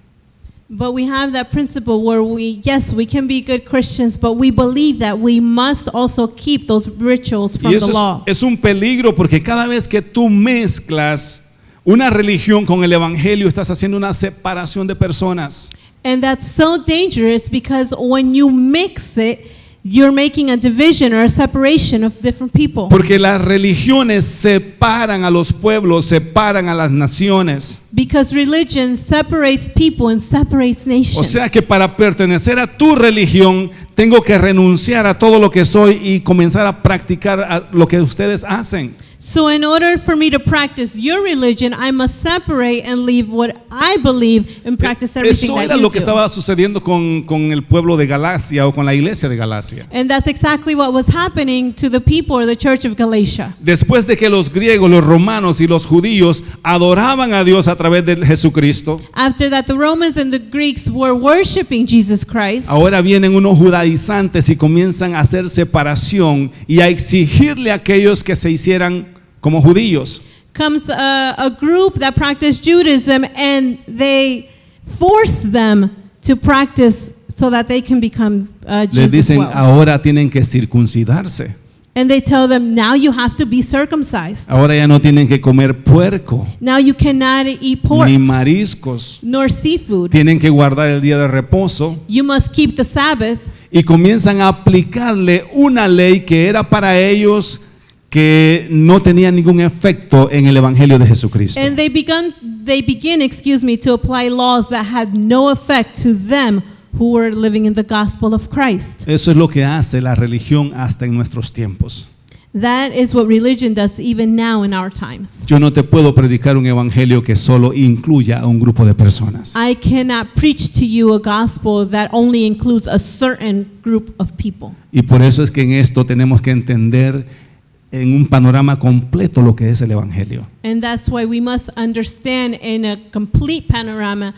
But we have that principle where we can be good Christians, but we believe that we must also keep those rituals from Y the eso law. es un peligro porque cada vez que tú mezclas una religión con el evangelio, estás haciendo una separación de personas. And that's so dangerous because when you mix it, you're making a division or a separation of different people. Porque las religiones separan a los pueblos, separan a las naciones. Because religion separates people and separates nations. O sea que para pertenecer a tu religión, tengo que renunciar a todo lo que soy y comenzar a practicar lo que ustedes hacen. So in order for me to practice your religion, I must separate and leave what I believe and practice everything Eso that era you lo que do. estaba sucediendo con el pueblo de Galacia o con la iglesia de Galacia. And that's exactly what was happening to the people or the church of Galatia. Después de que los griegos, los romanos y los judíos adoraban a Dios a través de Jesucristo, After that, the Romans and the Greeks were worshiping Jesus Christ. ahora vienen unos judaizantes y comienzan a hacer separación y a exigirle a aquellos que se hicieran como judíos. Comes a group that practiced Judaism, and they force them to practice so that they can become Les Jews as dicen, well. ahora tienen que circuncidarse. And they tell them, now you have to be circumcised. Ahora ya no tienen que comer puerco, Now you cannot eat pork ni mariscos. nor seafood. Tienen que guardar el día de reposo. You must keep the Sabbath. Y comienzan a aplicarle una ley que era para ellos que no tenía ningún efecto en el evangelio de Jesucristo. And they begin, to apply laws that had no effect to them who were living in the gospel of Christ. Eso es lo que hace la religión hasta en nuestros tiempos. That is what religion does even now in our times. Yo no te puedo predicar un evangelio que solo incluya a un grupo de personas. I cannot preach to you a gospel that only includes a certain group of people. Y por eso es que en esto tenemos que entender en un panorama completo lo que es el evangelio. And that's why we must understand in a complete panorama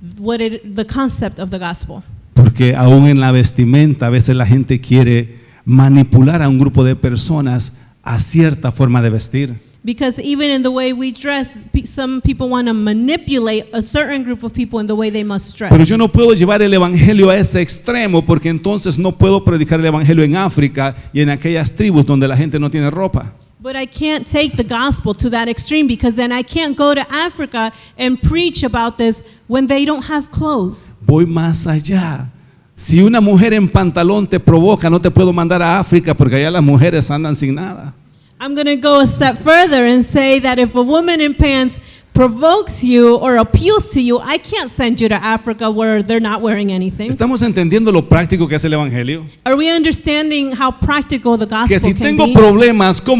the concept of the gospel. Porque aún en la vestimenta a veces la gente quiere manipular a un grupo de personas a cierta forma de vestir. Because even in the way we dress, some people want to manipulate a certain group of people in the way they must dress. Pero yo no puedo llevar el evangelio a ese extremo porque entonces no puedo predicar el evangelio en África y en aquellas tribus donde la gente no tiene ropa. But I can't take the gospel to that extreme because then I can't go to Africa and preach about this when they don't have clothes. Voy más allá. Si una mujer en pantalón te provoca, no te puedo mandar a África porque allá las mujeres andan sin nada. I'm going to go a step further and say that if a woman in pants provokes you or appeals to you, I can't send you to Africa where they're not wearing anything. ¿Estamos entendiendo lo práctico que es el evangelio? Are we understanding how practical the Que gospel si can tengo be? problemas con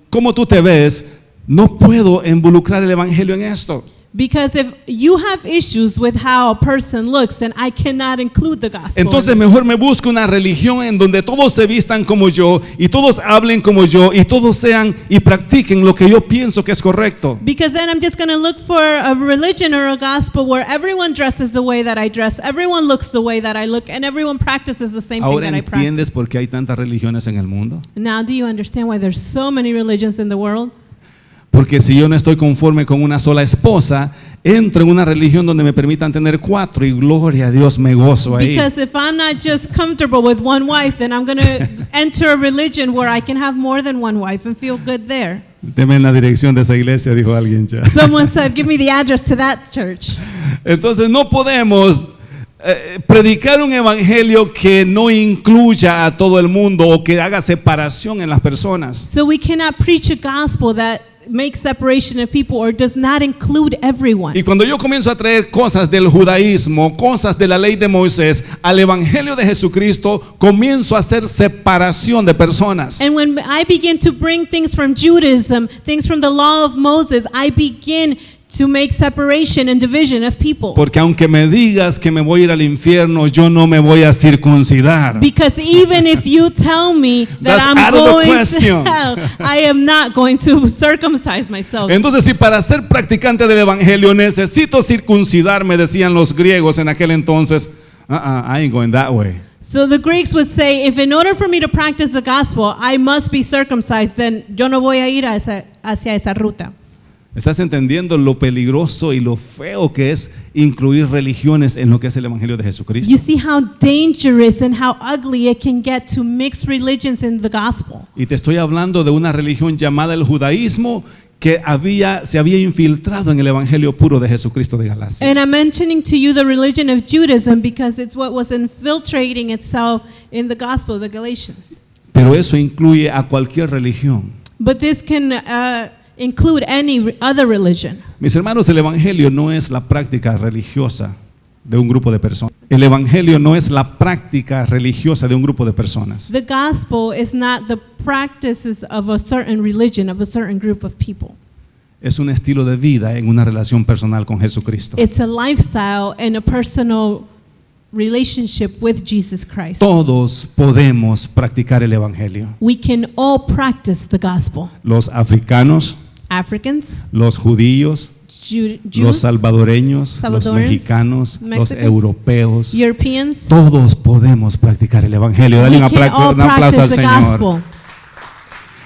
cómo tú te ves, no puedo involucrar el evangelio en esto. Because if you have issues with how a person looks, then I cannot include the gospel. Entonces mejor me busco una religión en donde todos se vistan como yo y todos hablen como yo y todos sean y practiquen lo que yo pienso que es correcto. Because then I'm just going to look for a religion or a gospel where everyone dresses the way that I dress, everyone looks the way that I look, and everyone practices the same Ahora thing that I practice. entiendes por qué hay tantas religiones en el mundo. Now do you understand why there's so many religions in the world? Porque si yo no estoy conforme con una sola esposa, entro en una religión donde me permitan tener 4 y gloria a Dios, me gozo ahí. Because if I'm not just comfortable with one wife, then I'm going to enter a religion where I can have more than one wife and feel good there. Deme en la dirección de esa iglesia, dijo alguien ya. Someone said, give me the address to that church. Entonces no podemos predicar un evangelio que no incluya a todo el mundo o que haga separación en las personas. So we cannot preach a gospel that makes separation of people or does not include everyone. Y cuando yo comienzo a traer cosas del judaísmo, cosas de la ley de Moisés, al evangelio de Jesucristo, comienzo a hacer separación de personas. And when I begin to bring things from Judaism, things from the law of Moses, I begin to make separation and division of people. Porque aunque me digas que me voy a ir al infierno, yo no me voy a circuncidar. Because even if you tell me that That's I'm out of the going question. to hell, I am not going to circumcise myself. Entonces, si para ser practicante del evangelio necesito circuncidarme, decían los griegos en aquel entonces, I ain't going that way. So the Greeks would say, if in order for me to practice the gospel, I must be circumcised, then yo no voy a ir hacia esa ruta. ¿Estás entendiendo lo peligroso y lo feo que es incluir religiones en lo que es el evangelio de Jesucristo? You see how dangerous and how ugly it can get to mix religions in the gospel. Y te estoy hablando de una religión llamada el judaísmo que se había infiltrado en el evangelio puro de Jesucristo de Galacia. And I'm mentioning to you the religion of Judaism because it's what was infiltrating itself in the gospel of the Galatians. Pero eso incluye a cualquier religión. But this can include any other religion. Mis hermanos, el evangelio no es la práctica religiosa de un grupo de personas. El evangelio no es la práctica religiosa de un grupo de personas. The gospel is not the practices of a certain religion, of a certain group of people. Es un estilo de vida en una relación personal con Jesucristo. It's a lifestyle and a personal relationship with Jesus Christ. Todos podemos practicar el evangelio. We can all practice the gospel. Los africanos, Africans, los judíos, los Jews, salvadoreños, los Salvadorans, mexicanos, los Mexicans, europeos. Europeans. Todos podemos practicar el evangelio. Dale We un can all aplauso al practice the Señor. gospel.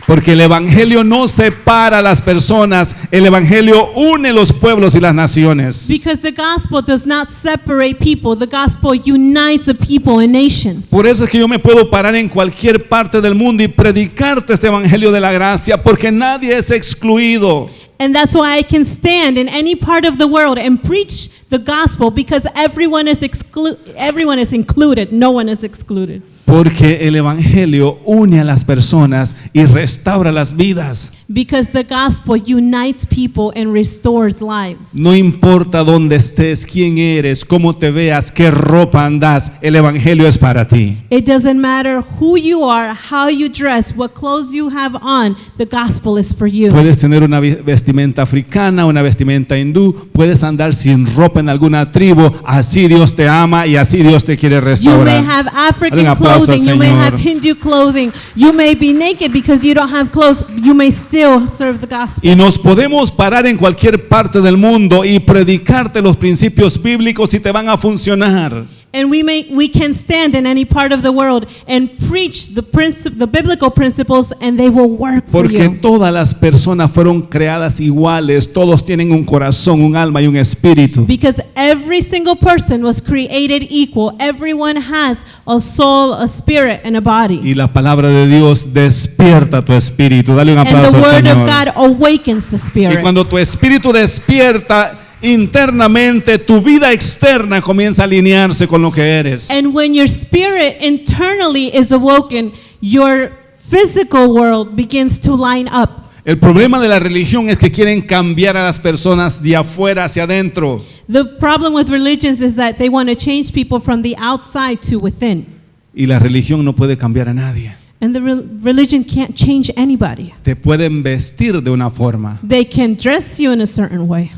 Porque el evangelio no separa a las personas, el evangelio une los pueblos y las naciones. Because the gospel does not separate people. The gospel unites the people and nations. Por eso es que yo me puedo parar en cualquier parte del mundo y predicarte este evangelio de la gracia, porque nadie es excluido. And that's why I can stand in any part of the world and preach the gospel because everyone is included. No one is excluded. Porque el evangelio une a las personas y restaura las vidas. Because the gospel unites people and restores lives. No importa dónde estés, quién eres, cómo te veas, qué ropa andas, el evangelio es para ti. It doesn't matter who you are, how you dress, what clothes you have on, the gospel is for you. Puedes tener una vestimenta africana, una vestimenta hindú, puedes andar sin ropa en alguna tribu, así Dios te ama y así Dios te quiere You restaurar. may have African Dale un aplauso al clothing, you may Señor. have Hindu clothing, you may be naked because you don't have clothes, you may still serve the gospel. Y nos podemos parar en cualquier parte del mundo y predicarte los principios bíblicos y te van a funcionar. And we can stand in any part of the world and preach the biblical principles and they will work for Porque you. todas las personas fueron creadas iguales, todos tienen un corazón, un alma y un espíritu. Because every single person was created equal. Everyone has a soul, a spirit, and a body. Y la palabra de Dios despierta tu espíritu. Dale un And aplauso the al word of Señor. God awakens the Y spirit. cuando tu espíritu despierta internamente, tu vida externa comienza a alinearse con lo que eres. And when your spirit internally is awoken, your physical world begins to line up. El problema de la religión es que quieren cambiar a las personas de afuera hacia adentro. The problem with religions is that they want to change people from the outside to within. Y la religión no puede cambiar a nadie. And the religion can't change anybody. Te pueden vestir de una forma, They can dress you in a certain way,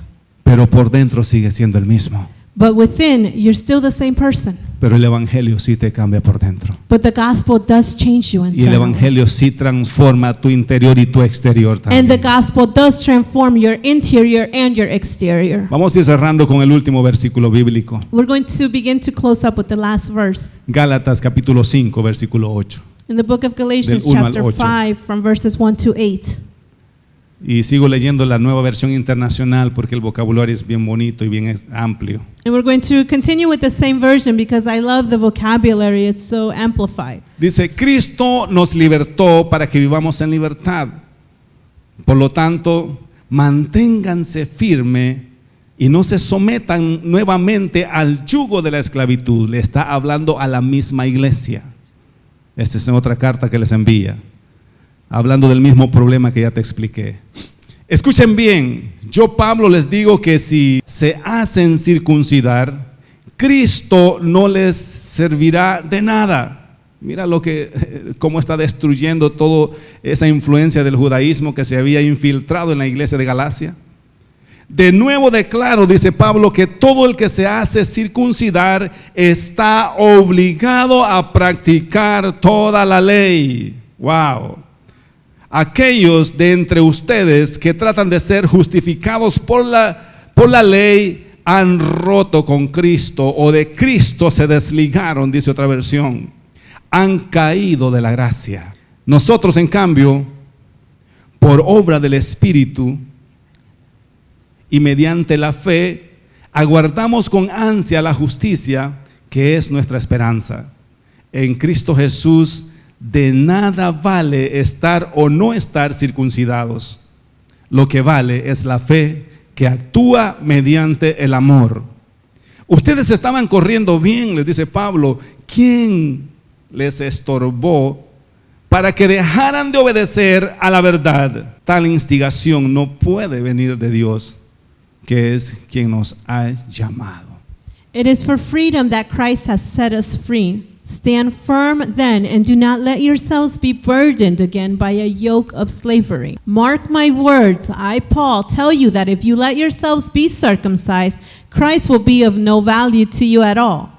pero por dentro sigue siendo el mismo. But within, you're still the same person. Pero el evangelio sí te cambia por dentro. But the gospel does change you Y el internally. evangelio sí transforma tu interior y tu exterior And the también. gospel does transform your interior and your exterior. Vamos a ir cerrando con el último versículo bíblico. We're going to begin to close up with the last verse. Gálatas capítulo 5, versículo 8. In the book of Galatians, Del 1 al chapter 8. 5, from verses 1 to 8. Y sigo leyendo la nueva versión internacional porque el vocabulario es bien bonito y bien amplio. And we're going to continue with the same version because I love the vocabulary. It's so amplified. Dice, Cristo nos libertó para que vivamos en libertad. Por lo tanto, manténganse firmes y no se sometan nuevamente al yugo de la esclavitud. Le está hablando a la misma iglesia. Esta es otra carta que les envía, hablando del mismo problema que ya te expliqué. Escuchen bien, yo Pablo les digo que si se hacen circuncidar, Cristo no les servirá de nada. Mira cómo está destruyendo toda esa influencia del judaísmo que se había infiltrado en la iglesia de Galacia. De nuevo declaro, dice Pablo, que todo el que se hace circuncidar está obligado a practicar toda la ley. Wow. Aquellos de entre ustedes que tratan de ser justificados por la ley han roto con Cristo, o de Cristo se desligaron, dice otra versión. Han caído de la gracia. Nosotros, en cambio, por obra del Espíritu y mediante la fe, aguardamos con ansia la justicia que es nuestra esperanza. En Cristo Jesús de nada vale estar o no estar circuncidados. Lo que vale es la fe que actúa mediante el amor. Ustedes estaban corriendo bien, les dice Pablo. ¿Quién les estorbó para que dejaran de obedecer a la verdad? Tal instigación no puede venir de Dios, que es quien nos ha llamado. It is for freedom that Christ has set us free. Stand firm then, and do not let yourselves be burdened again by a yoke of slavery. Mark my words, I, Paul, tell you that if you let yourselves be circumcised, Christ will be of no value to you at all.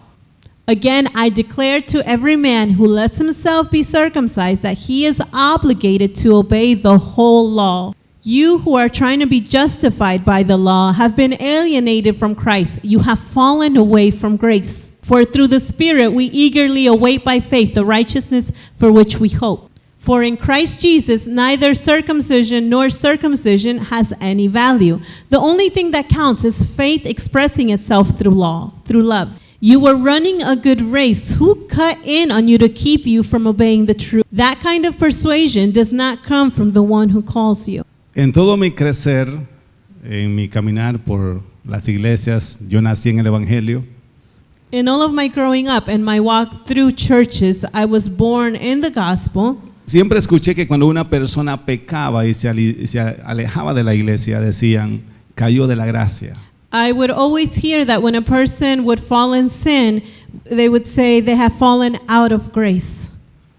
Again, I declare to every man who lets himself be circumcised that he is obligated to obey the whole law. You who are trying to be justified by the law have been alienated from Christ. You have fallen away from grace. For through the Spirit we eagerly await by faith the righteousness for which we hope. For in Christ Jesus neither circumcision nor circumcision has any value. The only thing that counts is faith expressing itself through love. You were running a good race. Who cut in on you to keep you from obeying the truth? That kind of persuasion does not come from the one who calls you. En todo mi crecer, en mi caminar por las iglesias, yo nací en el Evangelio. In all of my growing up and my walk through churches, I was born in the gospel. Siempre escuché que cuando una persona pecaba y se alejaba de la iglesia, decían, cayó de la gracia. I would always hear that when a person would fall in sin, they would say they have fallen out of grace.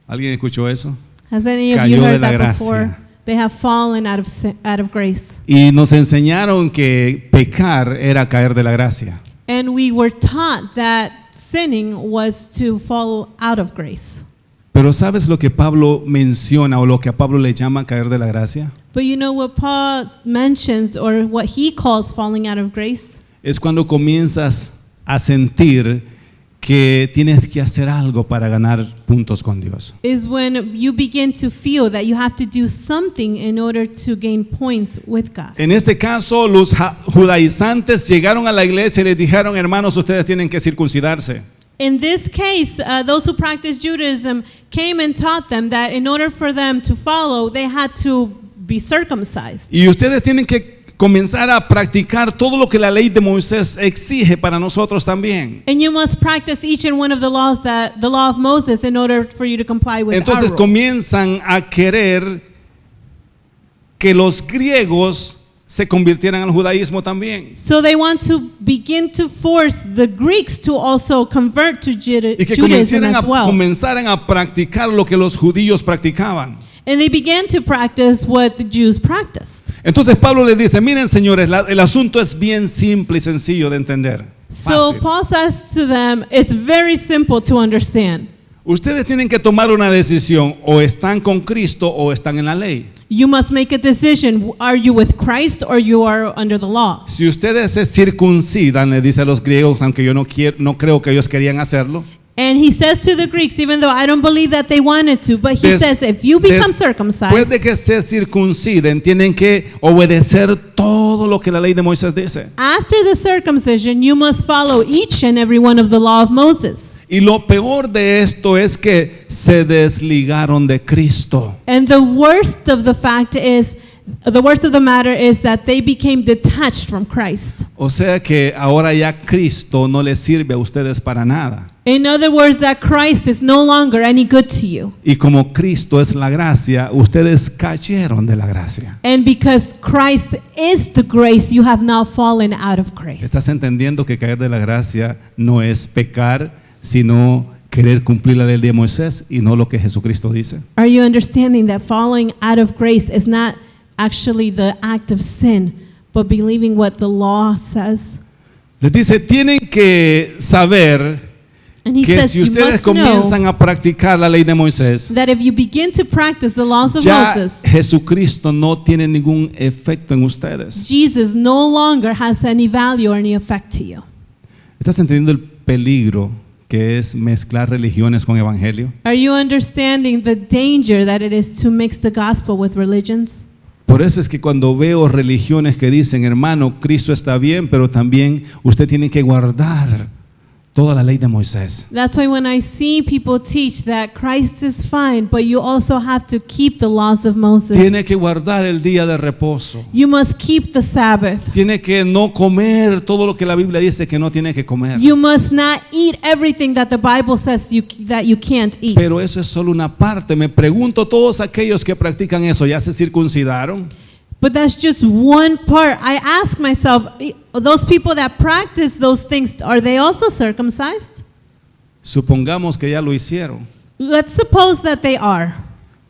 ¿Alguien escuchó eso? Has any of Cayó you de heard la that gracia. before? They have fallen out of grace. Y nos enseñaron que pecar era caer de la gracia. And we were taught that sinning was to fall out of grace. Pero ¿sabes lo que Pablo menciona o lo que a Pablo le llama caer de la gracia? But you know what Paul mentions, or what he calls falling out of grace? Es cuando comienzas a sentir que tienes que hacer algo para ganar puntos con Dios. Is when you begin to feel that you have to do something in order to gain points with God. En este caso, los judaizantes llegaron a la iglesia y les dijeron, hermanos, ustedes tienen que circuncidarse. In this case, those who practiced Judaism came and taught them that in order for them to follow, they had to be circumcised. Y ustedes tienen que comenzar a practicar todo lo que la ley de Moisés exige para nosotros también. And you must practice each and one of the laws that the law of Moses in order for you to comply with Entonces our rules. comienzan a querer que los griegos se convirtieran al judaísmo también. So they want to begin to force the Greeks to also convert to Y que Judaism as well. comenzaran a practicar lo que los judíos practicaban. And they began to practice what the Jews practiced. Entonces Pablo les dice, miren señores, el asunto es bien simple y sencillo de entender. So Fácil. Paul says to them, it's very simple to understand. Ustedes tienen que tomar una decisión, o están con Cristo o están en la ley. You must make a decision. Are you with Christ or you are under the law? Si ustedes se circuncidan, le dice a los griegos, aunque yo no creo que ellos querían hacerlo. And he says to the Greeks, even though I don't believe that they wanted to, but he says, if you become Después circumcised, de que se circunciden, tienen que obedecer todo lo que la ley de Moisés dice. after the circumcision, you must follow each and every one of the law of Moses. Y lo peor de esto es que se desligaron de Cristo. And the worst of the matter is that they became detached from Christ. O sea que ahora ya Cristo no les sirve a ustedes para nada. In other words, that Christ is no longer any good to you. Y como Cristo es la gracia, ustedes cayeron de la gracia. And because Christ is the grace, you have now fallen out of grace. ¿Estás entendiendo que caer de la gracia no es pecar, sino querer cumplir la ley de Moisés y no lo que Jesucristo dice? Are you understanding that falling out of grace is not actually the act of sin, but believing what the law says? Les dice, tienen que saber And he que says si you ustedes must comienzan know a practicar la ley de Moisés, that if you begin to practice the laws of ya Moses, Jesucristo no tiene ningún efecto en ustedes. Jesus no longer has any value or any effect to you. ¿Estás entendiendo el peligro que es mezclar religiones con evangelio? Are you understanding the danger that it is to mix the gospel with religions? Por eso es que cuando veo religiones que dicen, hermano, Cristo está bien, pero también usted tiene que guardar toda la ley de Moisés. That's why when I see people teach that Christ is fine, but you also have to keep the laws of Moses. Tiene que guardar el día de reposo. You must keep the Sabbath. Tiene que no comer todo lo que la Biblia dice que no tiene que comer. You must not eat everything that the Bible says that you can't eat. Pero eso es solo una parte. Me pregunto, todos aquellos que practican eso, ¿ya se circuncidaron? But that's just one part. I ask myself, those people that practice those things, are they also circumcised? Supongamos que ya lo hicieron. Let's suppose that they are.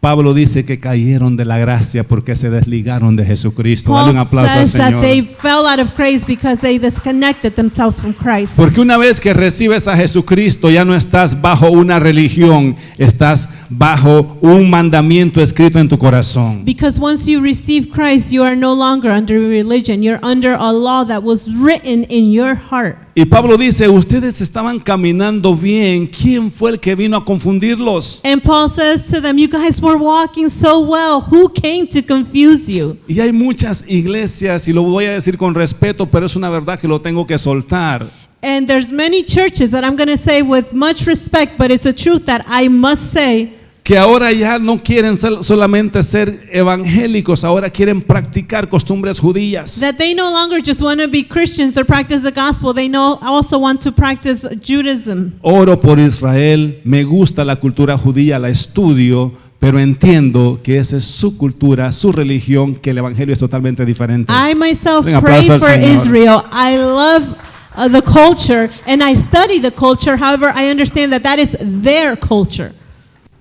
Pablo dice que cayeron de la gracia porque se desligaron de Jesucristo. Dale Paul un aplauso al says that Señor. they fell out of grace because they disconnected themselves from Christ. Porque una vez que recibes a Jesucristo, ya no estás bajo una religión, estás bajo un mandamiento escrito en tu corazón. Because once you receive Christ, you are no longer under religion. You're under a law that was written in your heart. Y Pablo dice, ustedes estaban caminando bien. ¿Quién fue el que vino a confundirlos? And Paul says to them, you guys were walking so well. Who came to confuse you? Y hay muchas iglesias, y lo voy a decir con respeto, pero es una verdad que lo tengo que soltar. And there's many churches that I'm going to say with much respect, but it's a truth that I must say, Que ahora ya no quieren solamente ser evangélicos, ahora quieren practicar costumbres judías. that they no longer just want to be Christians or practice the gospel. They also want to practice Judaism. Oro por Israel, me gusta la cultura judía, la estudio, pero entiendo que esa es su cultura, su religión, que el evangelio es totalmente diferente. I myself Un pray aplauso al for Señor. Israel. I love the culture and I study the culture. However, I understand that is their culture.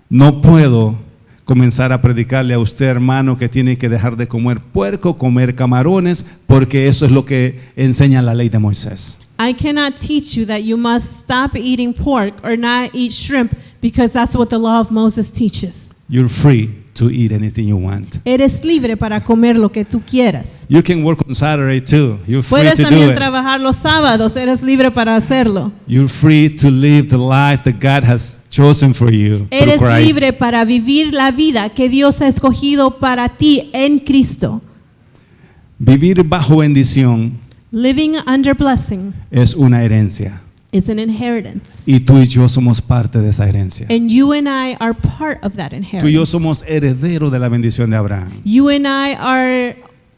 No puedo comenzar a predicarle a usted, hermano, que tiene que dejar de comer puerco, comer camarones, porque eso es lo que enseña la ley de Moisés. I cannot teach you that you must stop eating pork or not eat shrimp because that's what the law of Moses teaches. You're free to eat anything you want. Eres libre para comer lo que tú quieras. You can work on Saturday too. You're free Puedes to do también it. trabajar los sábados. Eres libre para hacerlo. You're free to live the life that God has chosen for you through Eres Christ. libre para vivir la vida que Dios ha escogido para ti en Cristo. Vivir bajo bendición Living under blessing es una herencia. is an inheritance. Y tú y yo somos parte de esa herencia. And you and I are part of that Tú y yo inheritance. somos herederos de la bendición de Abraham. You and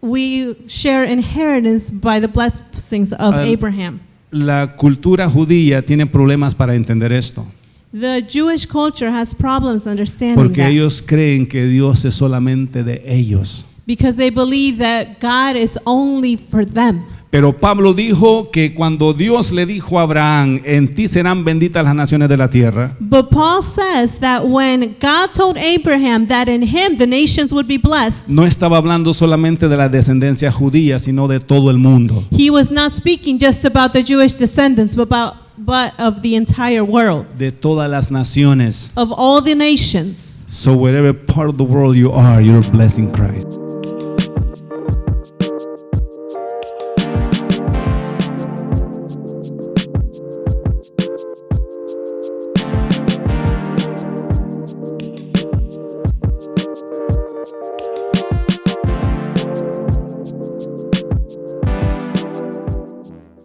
we share inheritance by the blessings of Abraham. La cultura judía tiene problemas para entender esto, The Jewish culture has problems understanding porque that ellos creen que Dios es solamente de ellos. because they believe that God is only for them. Pero Pablo dijo que cuando Dios le dijo a Abraham, en ti serán benditas las naciones de la tierra, But Paul says that when God told Abraham that in him the nations would be blessed, no estaba hablando solamente de la descendencia judía, sino de todo el mundo. he was not speaking just about the Jewish descendants, but of the entire world, De todas las naciones. of all the nations. So wherever part of the world you are, you're blessed in Christ.